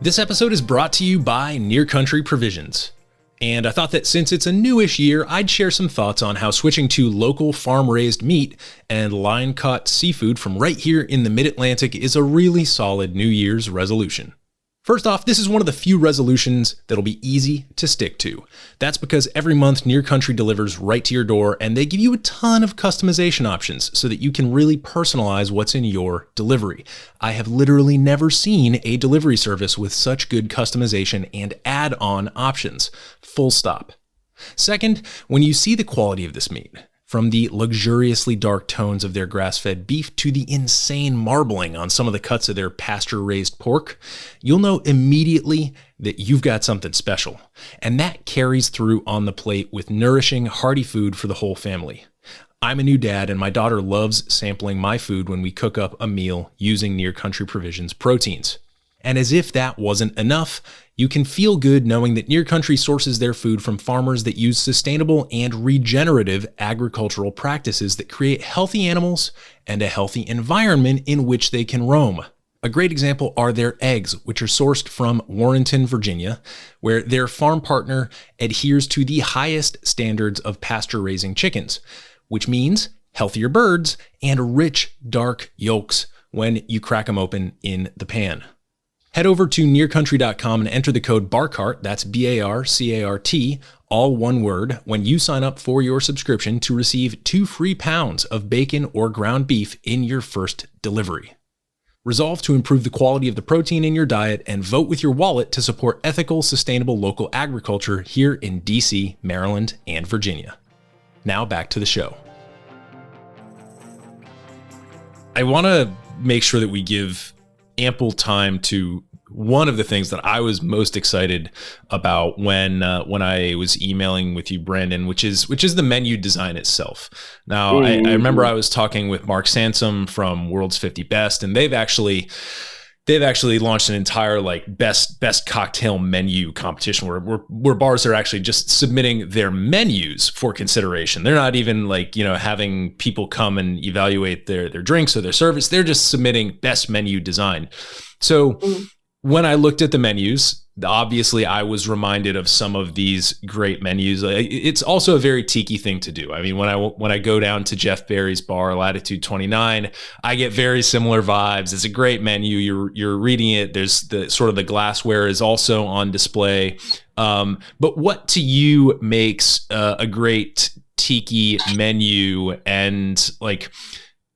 S1: This episode is brought to you by Near Country Provisions. And I thought that since it's a newish year, I'd share some thoughts on how switching to local farm-raised meat and line-caught seafood from right here in the Mid-Atlantic is a really solid New Year's resolution. First off, this is one of the few resolutions that'll be easy to stick to. That's because every month Near Country delivers right to your door, and they give you a ton of customization options so that you can really personalize what's in your delivery. I have literally never seen a delivery service with such good customization and add-on options. Full stop. Second, when you see the quality of this meat, From the luxuriously dark tones of their grass-fed beef to the insane marbling on some of the cuts of their pasture-raised pork, you'll know immediately that you've got something special. And that carries through on the plate with nourishing, hearty food for the whole family. I'm a new dad, and my daughter loves sampling my food when we cook up a meal using Near Country Provisions proteins. And as if that wasn't enough, you can feel good knowing that Near Country sources their food from farmers that use sustainable and regenerative agricultural practices that create healthy animals and a healthy environment in which they can roam. A great example are their eggs, which are sourced from Warrenton, Virginia, where their farm partner adheres to the highest standards of pasture raising chickens, which means healthier birds and rich, dark yolks when you crack them open in the pan. Head over to nearcountry.com and enter the code BARCART, that's BARCART, all one word, when you sign up for your subscription to receive 2 free pounds of bacon or ground beef in your first delivery. Resolve to improve the quality of the protein in your diet and vote with your wallet to support ethical, sustainable local agriculture here in DC, Maryland, and Virginia. Now back to the show. I want to make sure that we give ample time to one of the things that I was most excited about when I was emailing with you, Brandon, which is the menu design itself. Now, I remember I was talking with Mark Sansom from World's 50 Best, and they've actually launched an entire best cocktail menu competition where bars are actually just submitting their menus for consideration. They're not even having people come and evaluate their drinks or their service. They're just submitting best menu design. So when I looked at the menus, obviously I was reminded of some of these great menus. It's also a very tiki thing to do. I mean, when I go down to Jeff Berry's bar, Latitude 29, I get very similar vibes. It's a great menu. You're reading it. There's the sort of the glassware is also on display. But what to you makes a great tiki menu? And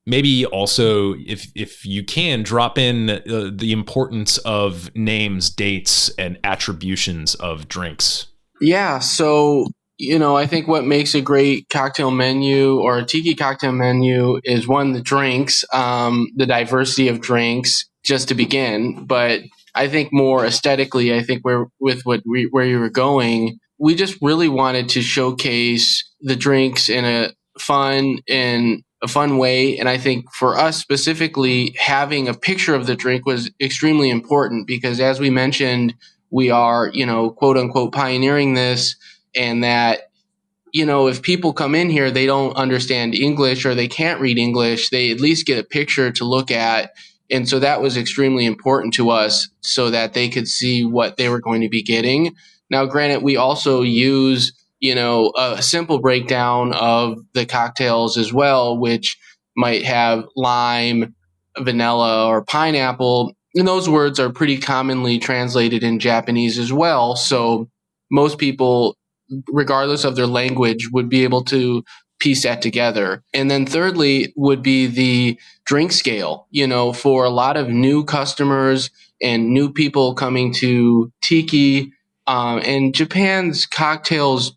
S1: maybe also, if you can, drop in the importance of names, dates, and attributions of drinks.
S7: Yeah, so, I think what makes a great cocktail menu or a tiki cocktail menu is, one, the drinks, the diversity of drinks, just to begin. But I think more aesthetically, I think where you were going, we just really wanted to showcase the drinks in a fun way. And I think for us specifically, having a picture of the drink was extremely important because, as we mentioned, we are, quote unquote, pioneering this, and that, if people come in here, they don't understand English or they can't read English, they at least get a picture to look at. And so that was extremely important to us so that they could see what they were going to be getting. Now, granted, we also use a simple breakdown of the cocktails as well, which might have lime, vanilla, or pineapple. And those words are pretty commonly translated in Japanese as well. So most people, regardless of their language, would be able to piece that together. And then thirdly would be the drink scale. For a lot of new customers and new people coming to Tiki, and Japan's cocktails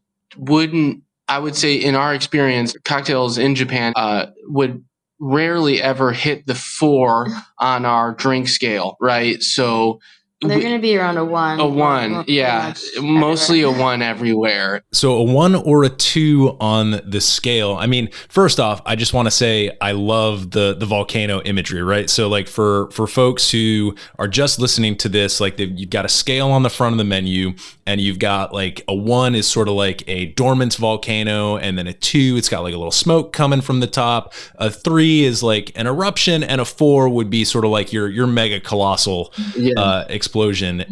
S7: I would say in our experience, cocktails in Japan would rarely ever hit the 4 on our drink scale, right? So
S6: they're going to be around a 1.
S7: A 1, yeah. Mostly a 1 everywhere.
S1: So a 1 or a 2 on the scale. I mean, first off, I just want to say I love the volcano imagery, right? So for folks who are just listening to this, you've got a scale on the front of the menu, and you've got a 1 is sort of like a dormant volcano, and then a 2, it's got a little smoke coming from the top. A 3 is an eruption, and a 4 would be sort of like your mega colossal explosion.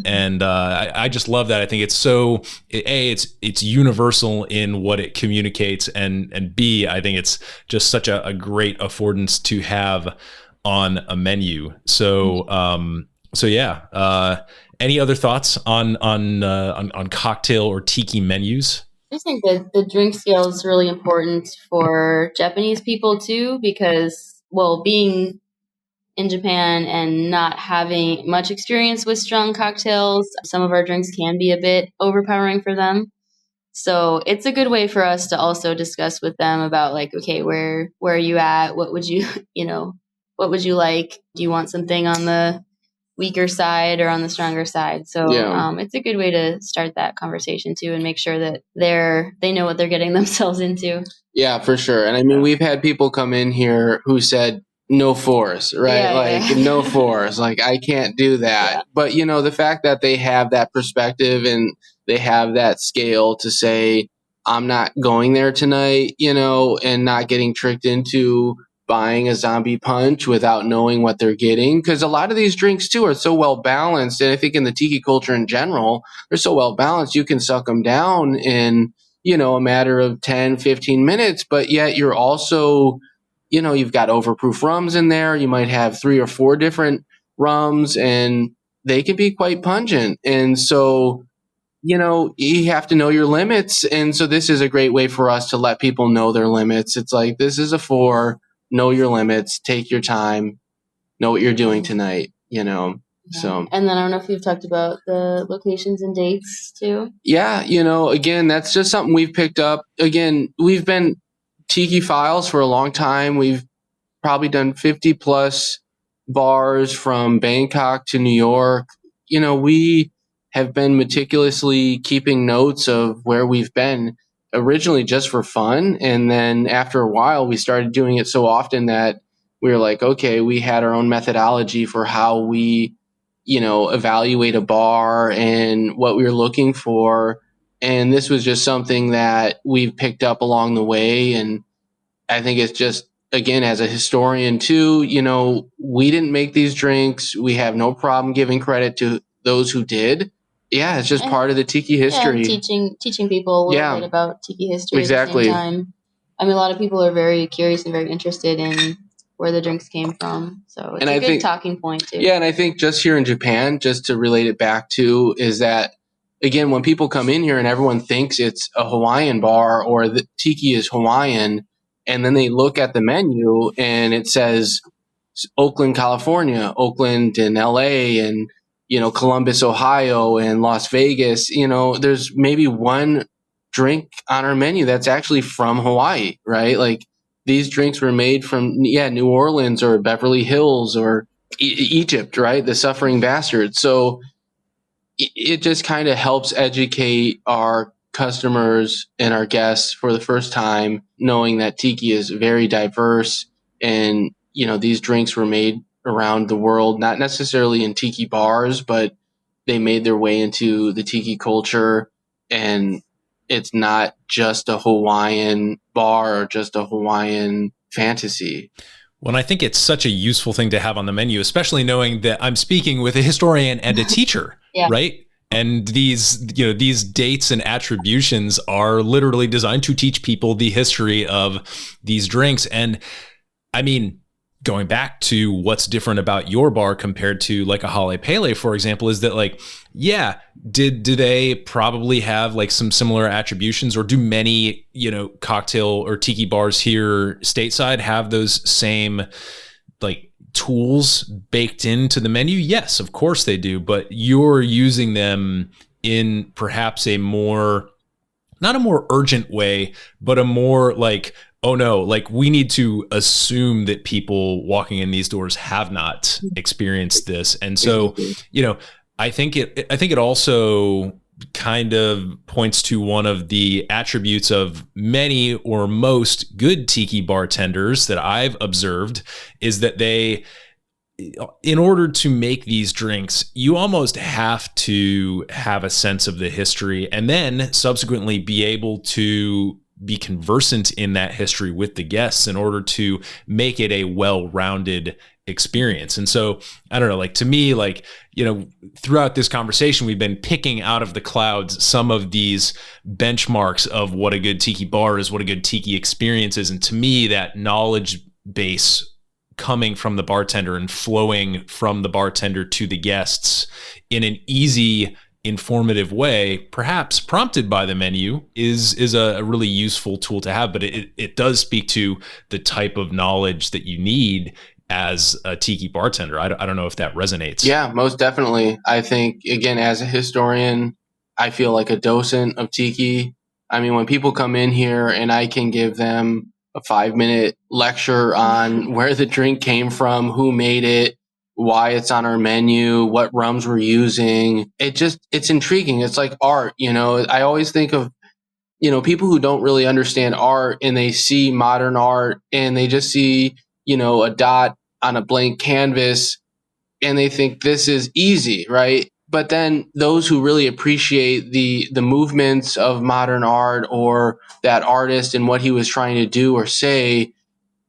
S1: And I just love that. I think it's so it's universal in what it communicates, and B, I think it's just such a great affordance to have on a menu. So yeah. Any other thoughts on cocktail or tiki menus?
S6: I think that the drink scale is really important for Japanese people too, because, being in Japan and not having much experience with strong cocktails, some of our drinks can be a bit overpowering for them. So it's a good way for us to also discuss with them about like, okay, where are you at? What would you, what would you like? Do you want something on the weaker side or on the stronger side? So it's a good way to start that conversation too, and make sure that they know what they're getting themselves into.
S7: Yeah, for sure. And I mean, we've had people come in here who said no force, right? No force. Like, I can't do that. Yeah. But, the fact that they have that perspective and they have that scale to say, I'm not going there tonight, and not getting tricked into buying a zombie punch without knowing what they're getting. Because a lot of these drinks, too, are so well balanced. And I think in the tiki culture in general, they're so well balanced, you can suck them down in a matter of 10, 15 minutes, but yet you're also, you've got overproof rums in there. You might have 3 or 4 different rums and they can be quite pungent. And so, you have to know your limits. And so this is a great way for us to let people know their limits. It's like, this is a 4, know your limits, take your time, know what you're doing tonight, So,
S6: and then I don't know if you've talked about the locations and dates too.
S7: Yeah, again, that's just something we've picked up. Again, we've been Tiki Files for a long time. We've probably done 50 plus bars from Bangkok to New York. We have been meticulously keeping notes of where we've been, originally just for fun. And then after a while, we started doing it so often that we were like, okay, we had our own methodology for how we evaluate a bar and what we were looking for. And this was just something that we've picked up along the way. And I think it's just, again, as a historian too, we didn't make these drinks. We have no problem giving credit to those who did. Yeah, it's just part of the tiki history.
S6: Yeah, teaching people a little bit about tiki history
S7: exactly.
S6: At the same time. I mean, a lot of people are very curious and very interested in where the drinks came from. So it's a good talking point too.
S7: Yeah, and I think just here in Japan, just to relate it back to, is that, again, when people come in here and everyone thinks it's a Hawaiian bar or the tiki is Hawaiian, and then they look at the menu and it says Oakland, California, Oakland and LA and, Columbus, Ohio and Las Vegas, there's maybe one drink on our menu that's actually from Hawaii, right? Like, these drinks were made from, New Orleans or Beverly Hills or Egypt, right? The suffering bastards. So it just kind of helps educate our customers and our guests for the first time, knowing that tiki is very diverse and, these drinks were made around the world, not necessarily in tiki bars, but they made their way into the tiki culture. And it's not just a Hawaiian bar or just a Hawaiian fantasy.
S1: Well, I think it's such a useful thing to have on the menu, especially knowing that I'm speaking with a historian and a teacher, right? And these dates and attributions are literally designed to teach people the history of these drinks. And I mean, going back to what's different about your bar compared to like a Hale Pele, for example, is that like, do they probably have like some similar attributions, or do many, cocktail or tiki bars here stateside have those same like tools baked into the menu? Yes, of course they do, but you're using them in perhaps a more, not a more urgent way, but a more like, oh no, like we need to assume that people walking in these doors have not experienced this. And so, I think it also kind of points to one of the attributes of many or most good tiki bartenders that I've observed, is that they, in order to make these drinks, you almost have to have a sense of the history and then subsequently be able to be conversant in that history with the guests in order to make it a well-rounded experience. And so, I don't know, like to me, like, throughout this conversation, we've been picking out of the clouds some of these benchmarks of what a good tiki bar is, what a good tiki experience is. And to me, that knowledge base coming from the bartender and flowing from the bartender to the guests in an easy, informative way, perhaps prompted by the menu, is a really useful tool to have. But it does speak to the type of knowledge that you need as a tiki bartender. I don't know if that resonates.
S7: Yeah, most definitely. I think, again, as a historian, I feel like a docent of tiki. I mean, when people come in here and I can give them a 5-minute lecture on where the drink came from, who made it, why it's on our menu, what rums we're using, it's intriguing. It's like art, I always think of, people who don't really understand art and they see modern art and they just see, a dot on a blank canvas and they think this is easy, right? But then those who really appreciate the movements of modern art or that artist and what he was trying to do or say,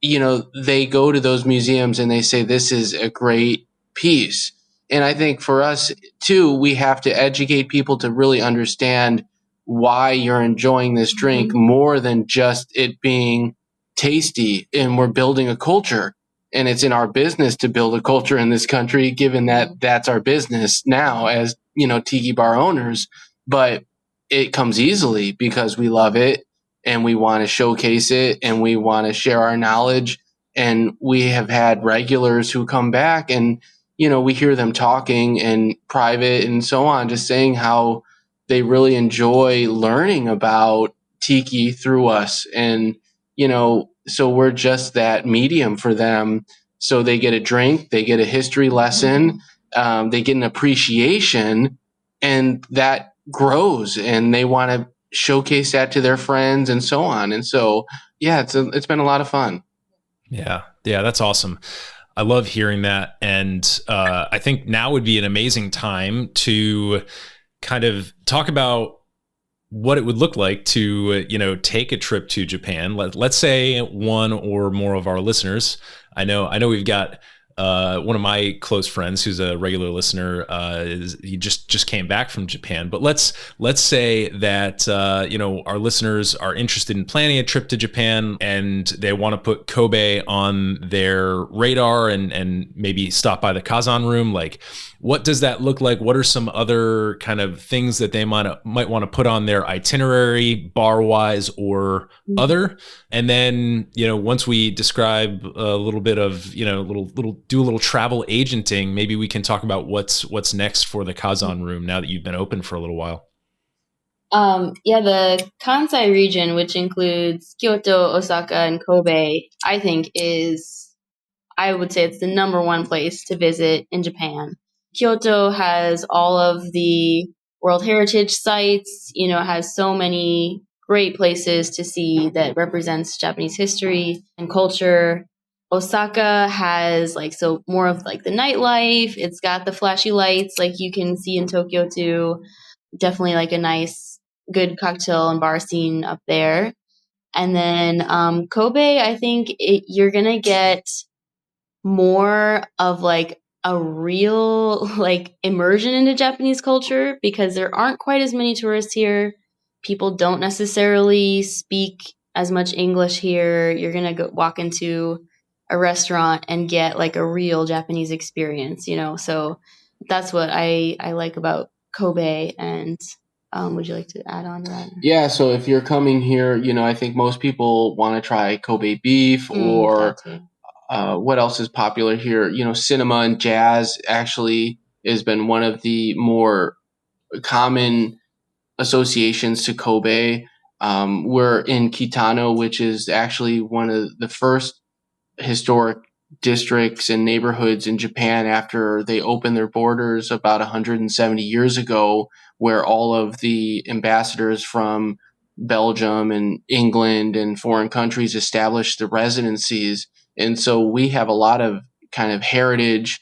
S7: they go to those museums and they say, this is a great piece. And I think for us too, we have to educate people to really understand why you're enjoying this drink more than just it being tasty. And we're building a culture, and it's in our business to build a culture in this country, given that that's our business now as, tiki bar owners. But it comes easily because we love it and we want to showcase it and we want to share our knowledge. And we have had regulars who come back and, we hear them talking in private and so on, just saying how they really enjoy learning about tiki through us. And, so we're just that medium for them. So they get a drink, they get a history lesson, they get an appreciation, and that grows and they want to showcase that to their friends and so on. And so, yeah, it's been a lot of fun.
S1: Yeah, that's awesome. I love hearing that. And I think now would be an amazing time to kind of talk about what it would look like to, take a trip to Japan. Let's say one or more of our listeners. I know we've got one of my close friends who's a regular listener. He just came back from Japan. But let's say that our listeners are interested in planning a trip to Japan and they want to put Kobe on their radar and maybe stop by the Kazan Room. Like, what does that look like? What are some other kind of things that they might want to put on their itinerary, bar wise or other? And then, once we describe a little bit of, do a little travel agenting, maybe we can talk about what's next for the Kazan Room now that you've been open for a little while.
S6: The Kansai region, which includes Kyoto, Osaka, and Kobe, I would say it's the number one place to visit in Japan. Kyoto has all of the World Heritage sites, has so many great places to see that represents Japanese history and culture. Osaka has more of the nightlife. It's got the flashy lights like you can see in Tokyo too. Definitely a nice, good cocktail and bar scene up there. And then Kobe, I think you're going to get more of a real immersion into Japanese culture because there aren't quite as many tourists here. People don't necessarily speak as much English here. You're going to walk into a restaurant and get a real Japanese experience, so that's what I like about Kobe. And would you like to add on to that?
S7: Yeah, so if you're coming here, I think most people want to try Kobe beef or what else is popular here? Cinema and jazz actually has been one of the more common associations to Kobe. We're in Kitano, which is actually one of the first historic districts and neighborhoods in Japan after they opened their borders about 170 years ago, where all of the ambassadors from Belgium and England and foreign countries established the residencies. And so we have a lot of kind of heritage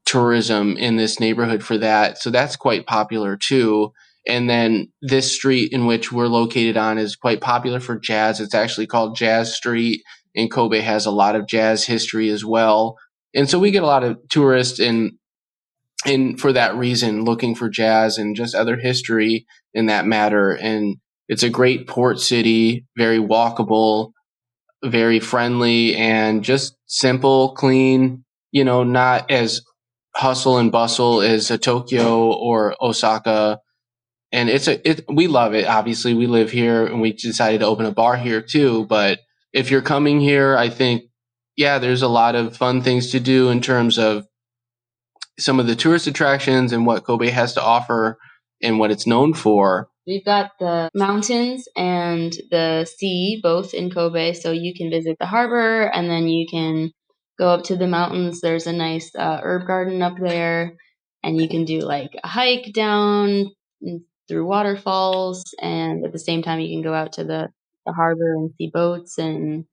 S7: tourism in this neighborhood for that. So that's quite popular too. And then this street in which we're located on is quite popular for jazz. It's actually called Jazz Street, and Kobe has a lot of jazz history as well. And so we get a lot of tourists in for that reason, looking for jazz and just other history in that matter. And it's a great port city, very walkable, very friendly, and just simple, clean, not as hustle and bustle as a Tokyo or Osaka. And we love it. Obviously, we live here and we decided to open a bar here too. But if you're coming here, I think, there's a lot of fun things to do in terms of some of the tourist attractions and what Kobe has to offer and what it's known for.
S6: We've got the mountains and the sea both in Kobe, so you can visit the harbor and then you can go up to the mountains. There's a nice herb garden up there, and you can do like a hike down through waterfalls, and at the same time you can go out to the harbor and see boats, and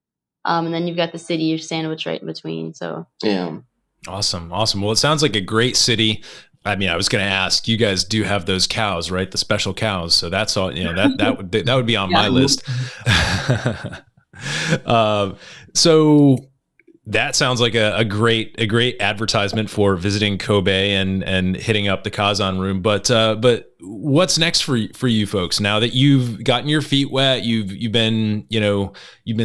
S6: then you've got the city sandwiched right in between. So
S7: Yeah.
S1: Awesome. Well, it sounds like a great city. I mean, I was going to ask, you guys do have those cows, right? The special cows. So that's all, that would be on my list. So that sounds like a great advertisement for visiting Kobe and hitting up the Kazan Room. But what's next for you folks now that you've gotten your feet wet? You've been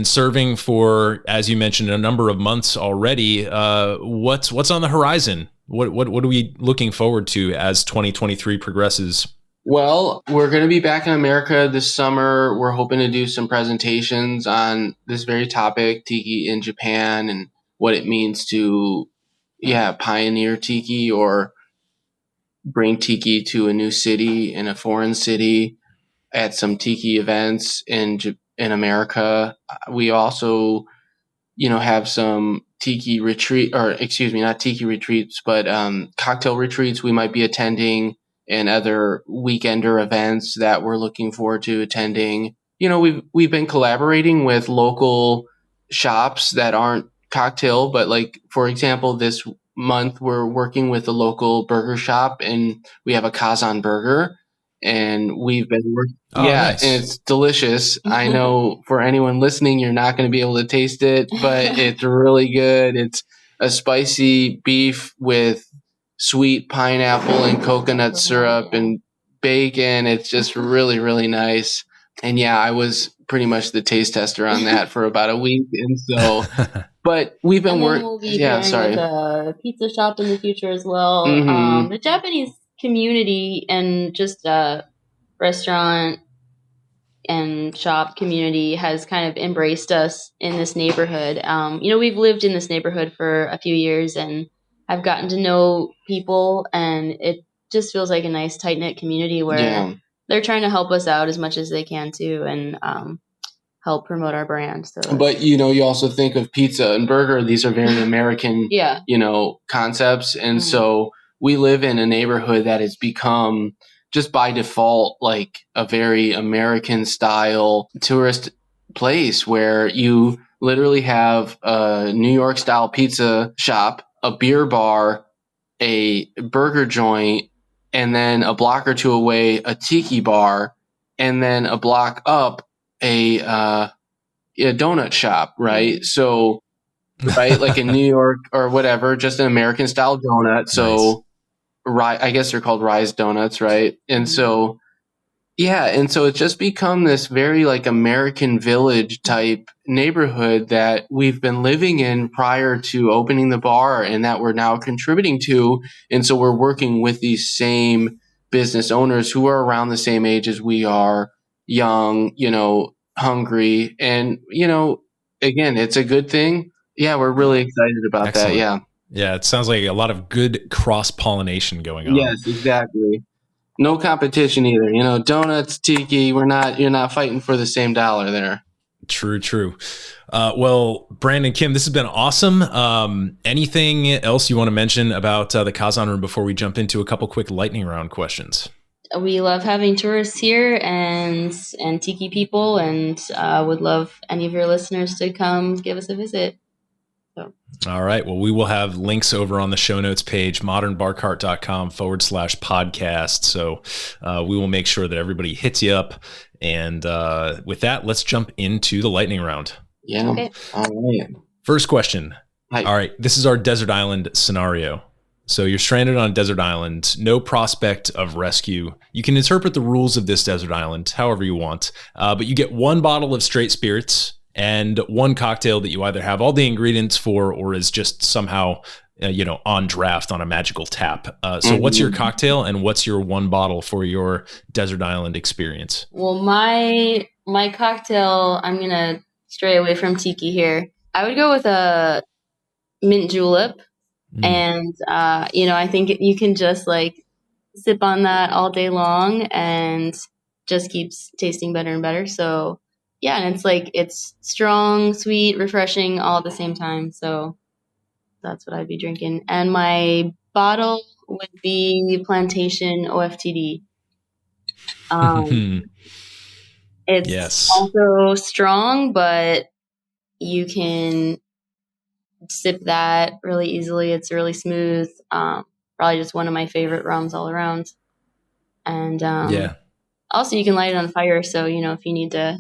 S1: serving for, as you mentioned, a number of months already. What's on the horizon? What are we looking forward to as 2023 progresses?
S7: Well, we're going to be back in America this summer. We're hoping to do some presentations on this very topic, Tiki in Japan, and what it means to, pioneer Tiki or bring Tiki to a new city, in a foreign city, at some Tiki events in America. We also, have some Tiki retreat, or excuse me, not Tiki retreats, but cocktail retreats we might be attending, and other weekender events that we're looking forward to attending. We've been collaborating with local shops that aren't cocktail, but like, for example, this month we're working with a local burger shop, and we have a Kazan burger, and we've been working.
S1: Nice.
S7: And it's delicious. I know for anyone listening, you're not going to be able to taste it, but it's really good. It's a spicy beef with sweet pineapple and coconut syrup and bacon. It's just really, really nice. And I was pretty much the taste tester on that for about a week. And so, but we've been working.
S6: We'll be with a pizza shop in the future as well.
S7: Mm-hmm.
S6: The Japanese community and just restaurant and shop community has kind of embraced us in this neighborhood. We've lived in this neighborhood for a few years and have gotten to know people, and it just feels like a nice tight-knit community where they're trying to help us out as much as they can too, and help promote our brand. So,
S7: but you also think of pizza and burger; these are very American, concepts, and so we live in a neighborhood that has become, just by default, like a very American style tourist place where you literally have a New York style pizza shop, a beer bar, a burger joint, and then a block or two away, a tiki bar, and then a block up, a donut shop, right? So, right, like in New York or whatever, just an American style donut. So, I guess they're called Rise donuts, right? And so, and so it's just become this very like American village type neighborhood that we've been living in prior to opening the bar, and that we're now contributing to. And so we're working with these same business owners who are around the same age as we are, young, hungry, and, again, it's a good thing. Yeah, we're really excited about
S1: Excellent.
S7: that. Yeah.
S1: Yeah, it sounds like a lot of good cross-pollination going on.
S7: Yes, exactly. No competition either. Donuts, tiki, you're not fighting for the same dollar there.
S1: True. Well, Brandon, Kim, this has been awesome. Anything else you want to mention about the Kazan Room before we jump into a couple quick lightning round questions?
S6: We love having tourists here and tiki people, and would love any of your listeners to come give us a visit.
S1: All right. Well, we will have links over on the show notes page, modernbarcart.com/podcast. So we will make sure that everybody hits you up. And with that, let's jump into the lightning round.
S7: Yeah. Okay. All right.
S1: First question.
S7: Hi.
S1: All right. This is our desert island scenario. So you're stranded on a desert island, no prospect of rescue. You can interpret the rules of this desert island however you want, but you get one bottle of straight spirits and one cocktail that you either have all the ingredients for or is just somehow, on draft on a magical tap. So what's your cocktail and what's your one bottle for your desert island experience?
S6: Well, my cocktail, I'm going to stray away from tiki here. I would go with a mint julep. And, I think you can just like sip on that all day long. And just keeps tasting better and better. So yeah, and it's strong, sweet, refreshing all at the same time. So that's what I'd be drinking. And my bottle would be Plantation OFTD. It's
S1: Yes.
S6: also strong, but you can sip that really easily. It's really smooth. Probably just one of my favorite rums all around. And also you can light it on fire. So if you need to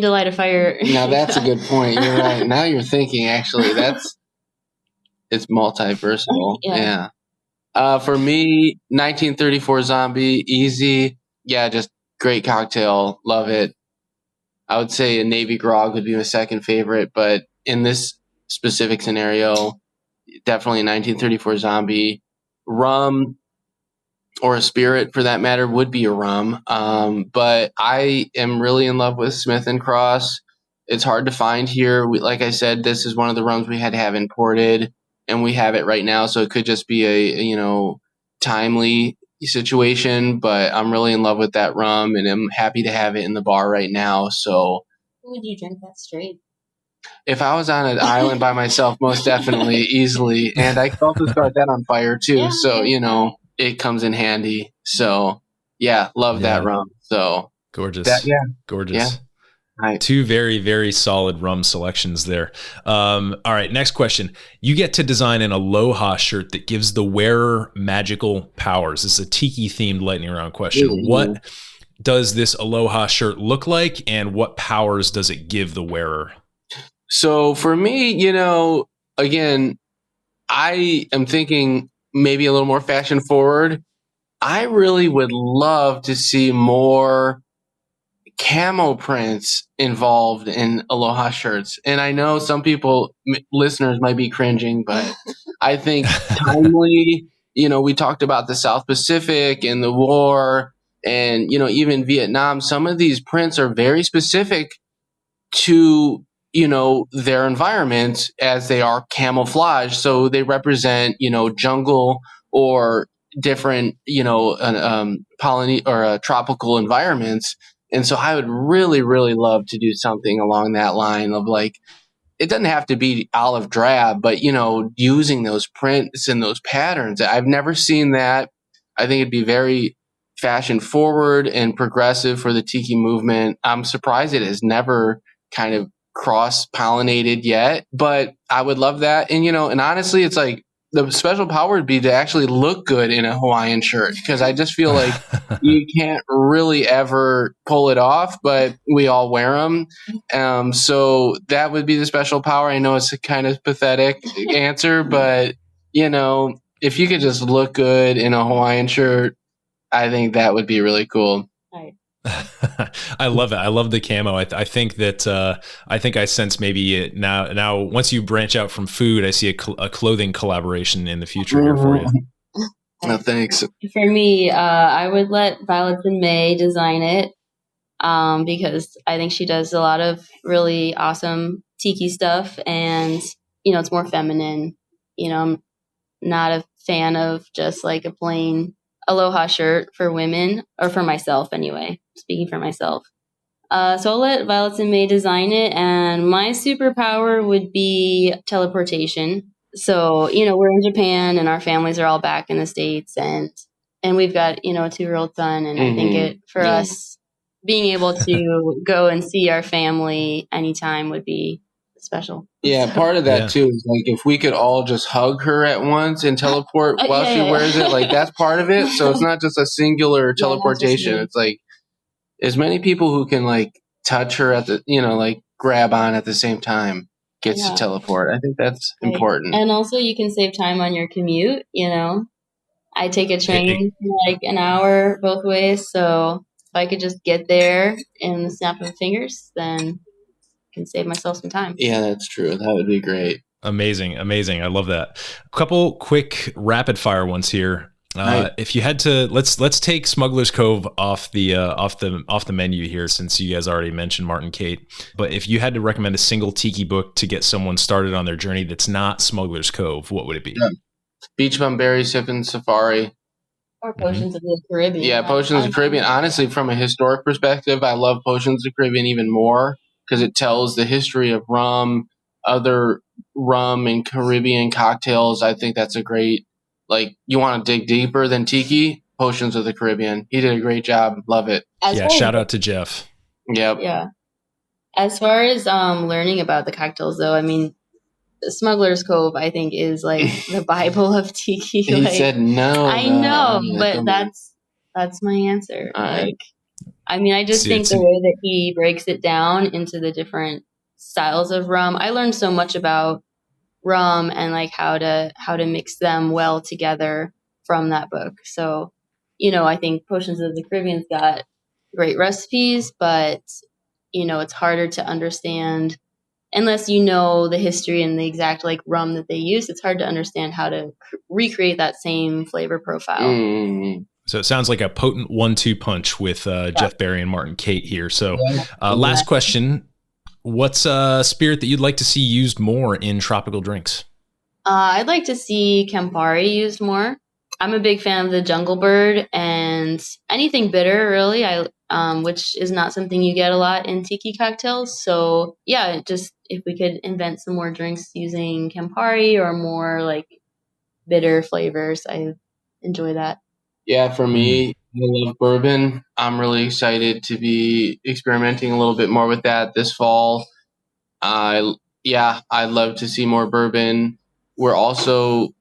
S6: light a fire.
S7: Now that's a good point. You're right. Now you're thinking. Actually, it's multi-versatile. Yeah. For me, 1934 Zombie, easy. Yeah, just great cocktail. Love it. I would say a Navy Grog would be my second favorite, but in this specific scenario, definitely a 1934 Zombie. Rum, or a spirit for that matter, would be a rum. But I am really in love with Smith & Cross. It's hard to find here. Like I said, this is one of the rums we had to have imported, and we have it right now. So it could just be a timely situation, but I'm really in love with that rum, and I'm happy to have it in the bar right now. So
S6: would you drink that straight?
S7: If I was on an island by myself, most definitely, easily. And I could also start that on fire too.
S6: Yeah,
S7: so, it comes in handy. So, yeah, love that rum. So
S1: gorgeous. Gorgeous.
S7: Yeah. Right.
S1: Two very, very solid rum selections there. All right, next question. You get to design an aloha shirt that gives the wearer magical powers. This is a tiki-themed lightning round question.
S7: Mm-hmm.
S1: What does this aloha shirt look like, and what powers does it give the wearer?
S7: So for me, again, I am thinking maybe a little more fashion forward. I really would love to see more camo prints involved in aloha shirts. And I know some people, listeners, might be cringing, but I think timely, we talked about the South Pacific and the war and, even Vietnam. Some of these prints are very specific to, their environment, as they are camouflage. So they represent, jungle or different, tropical environments. And so I would really, really love to do something along that line of it doesn't have to be olive drab, but, using those prints and those patterns. I've never seen that. I think it'd be very fashion forward and progressive for the tiki movement. I'm surprised it has never kind of cross-pollinated yet, but I would love that. And, and honestly, it's the special power would be to actually look good in a Hawaiian shirt, because I just feel like you can't really ever pull it off, but we all wear them. So that would be the special power. I know it's a kind of pathetic answer, but, if you could just look good in a Hawaiian shirt, I think that would be really cool.
S6: Right.
S1: I love it. I love the camo. I think that I sense maybe now once you branch out from food, I see a clothing collaboration in the future here for you.
S7: No, thanks.
S6: For me, I would let Violets in May design it because I think she does a lot of really awesome tiki stuff, and it's more feminine. I'm not a fan of just a plain aloha shirt for women, or for myself anyway, speaking for myself. So I'll let Violets in May design it, and my superpower would be teleportation. So, we're in Japan and our families are all back in the States, and we've got, a 2-year-old son, and I think for us, being able to go and see our family anytime would be special.
S7: Yeah, part of that too is if we could all just hug her at once and teleport while she wears it, that's part of it. So it's not just a singular teleportation. It's as many people who can touch her at the grab on at the same time gets to teleport. I think that's important.
S6: And also you can save time on your commute. I take a train for an hour both ways, so if I could just get there in the snap of fingers, then can save myself some time.
S7: Yeah, that's true. That would be great.
S1: Amazing. I love that. A couple quick rapid fire ones here. If you had to, let's take Smuggler's Cove off the menu here, since you guys already mentioned Martin Kate. But if you had to recommend a single tiki book to get someone started on their journey that's not Smuggler's Cove, what would it be?
S7: Beach Bum Berry Sippin' Safari.
S6: Or Potions of the Caribbean.
S7: Yeah, Potions of the Caribbean. Honestly, from a historic perspective, I love Potions of the Caribbean even more because it tells the history of rum, other rum and Caribbean cocktails. I think that's a great, like, you want to dig deeper than Tiki? Potions of the Caribbean. He did a great job. Love it.
S1: Shout out to Jeff.
S7: Yep.
S6: Yeah. As far as learning about the cocktails, though, I mean, Smuggler's Cove, I think, is like the Bible of Tiki.
S7: He said no.
S6: I know, but that's my answer.
S7: Right.
S6: I mean, I just think the way that he breaks it down into the different styles of rum. I learned so much about rum and like how to mix them well together from that book. So, I think Potions of the Caribbean's got great recipes, but it's harder to understand unless you know the history and the exact like rum that they use. It's hard to understand how to recreate that same flavor profile.
S1: So it sounds like a potent 1-2 punch with Jeff Barry and Martin Kate here. So last question. What's a spirit that you'd like to see used more in tropical drinks?
S6: I'd like to see Campari used more. I'm a big fan of the Jungle Bird and anything bitter, really, which is not something you get a lot in tiki cocktails. So, yeah, just if we could invent some more drinks using Campari or more like bitter flavors, I enjoy that.
S7: Yeah, for me, I love bourbon. I'm really excited to be experimenting a little bit more with that this fall. I'd love to see more bourbon. We're also,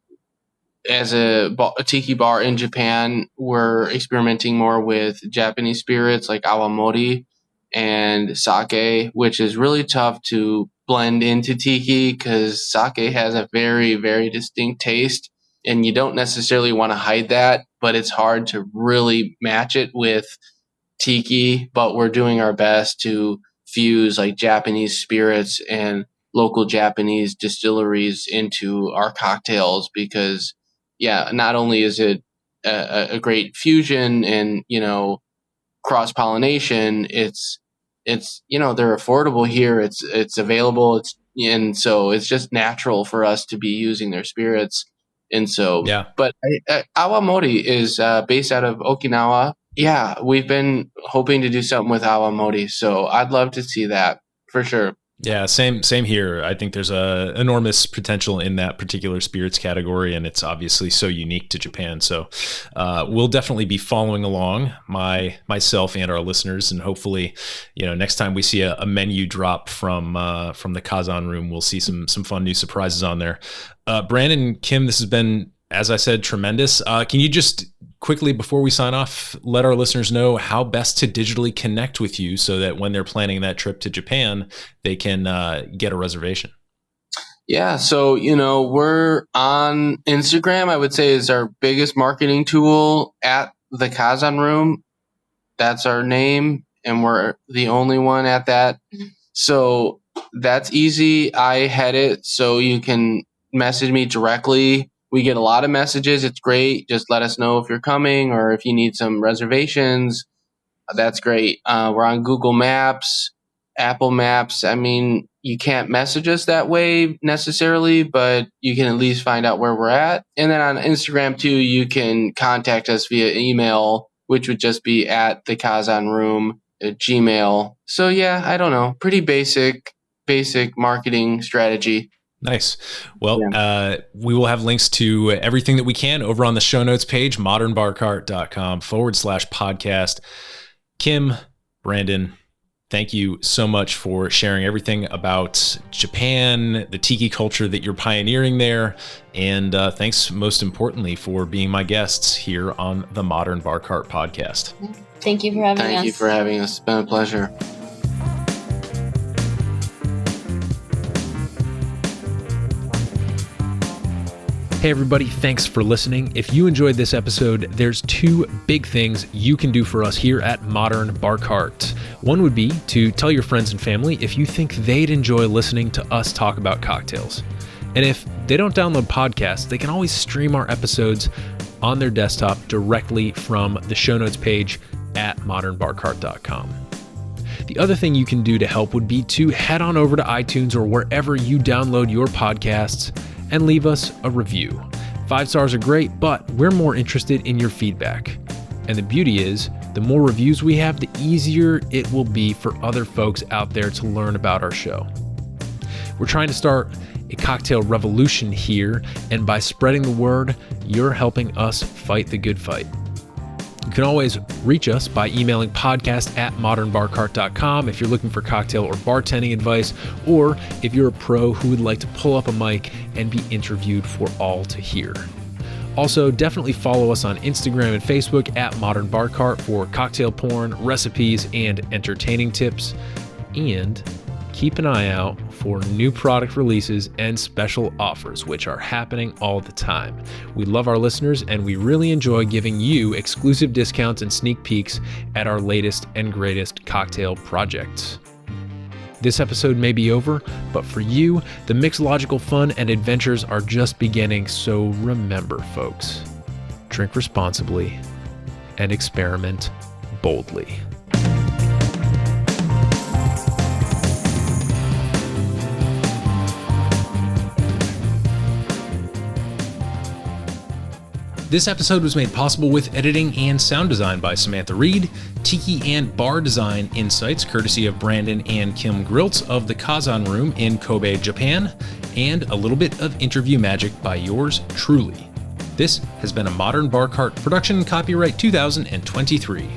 S7: as a tiki bar in Japan, we're experimenting more with Japanese spirits like awamori and sake, which is really tough to blend into tiki because sake has a very, very distinct taste. And you don't necessarily want to hide that, but it's hard to really match it with tiki. But we're doing our best to fuse like Japanese spirits and local Japanese distilleries into our cocktails because, not only is it a great fusion and, cross-pollination, it's they're affordable here. It's available. And so it's just natural for us to be using their spirits. And so, but awamori is based out of Okinawa. Yeah, we've been hoping to do something with awamori, so I'd love to see that for sure.
S1: Yeah, same here. I think there's a enormous potential in that particular spirits category, and it's obviously so unique to Japan. So we'll definitely be following along, myself and our listeners, and hopefully, next time we see a menu drop from the Kazan Room, we'll see some fun new surprises on there. Brandon, Kim, this has been, as I said, tremendous. Can you just quickly, before we sign off, let our listeners know how best to digitally connect with you so that when they're planning that trip to Japan, they can get a reservation?
S7: Yeah, so, we're on Instagram, I would say, is our biggest marketing tool at the Kazan Room. That's our name, and we're the only one at that. So that's easy. I head it, so you can message me directly. We get a lot of messages. It's great. Just let us know if you're coming or if you need some reservations. That's great. We're on Google Maps, Apple Maps. I mean, you can't message us that way necessarily, but you can at least find out where we're at. And then on Instagram too, you can contact us via email, which would just be at the Kazan Room at Gmail. So yeah, I don't know. Pretty basic marketing strategy.
S1: Nice. Well, we will have links to everything that we can over on the show notes page, modernbarcart.com/podcast. Kim, Brandon, thank you so much for sharing everything about Japan, the tiki culture that you're pioneering there. And thanks most importantly for being my guests here on the Modern Bar Cart podcast.
S6: Thank you for having us.
S7: Thank you for having us. It's been a pleasure.
S1: Hey everybody, thanks for listening. If you enjoyed this episode, there's two big things you can do for us here at Modern Bar Cart. One would be to tell your friends and family if you think they'd enjoy listening to us talk about cocktails. And if they don't download podcasts, they can always stream our episodes on their desktop directly from the show notes page at modernbarcart.com. The other thing you can do to help would be to head on over to iTunes or wherever you download your podcasts and leave us a review. 5 stars are great, but we're more interested in your feedback. And the beauty is, the more reviews we have, the easier it will be for other folks out there to learn about our show. We're trying to start a cocktail revolution here, and by spreading the word, you're helping us fight the good fight. You can always reach us by emailing podcast@modernbarcart.com if you're looking for cocktail or bartending advice, or if you're a pro who would like to pull up a mic and be interviewed for all to hear. Also, definitely follow us on Instagram and Facebook @modernbarcart for cocktail porn, recipes, and entertaining tips. And keep an eye out for new product releases and special offers, which are happening all the time. We love our listeners, and we really enjoy giving you exclusive discounts and sneak peeks at our latest and greatest cocktail projects. This episode may be over, but for you, the mixological fun and adventures are just beginning, so remember, folks, drink responsibly and experiment boldly. This episode was made possible with editing and sound design by Samantha Reed, tiki and bar design insights courtesy of Brandon and Kim Grilc of the Kazan Room in Kobe, Japan, and a little bit of interview magic by yours truly. This has been a Modern Bar Cart production, copyright 2023.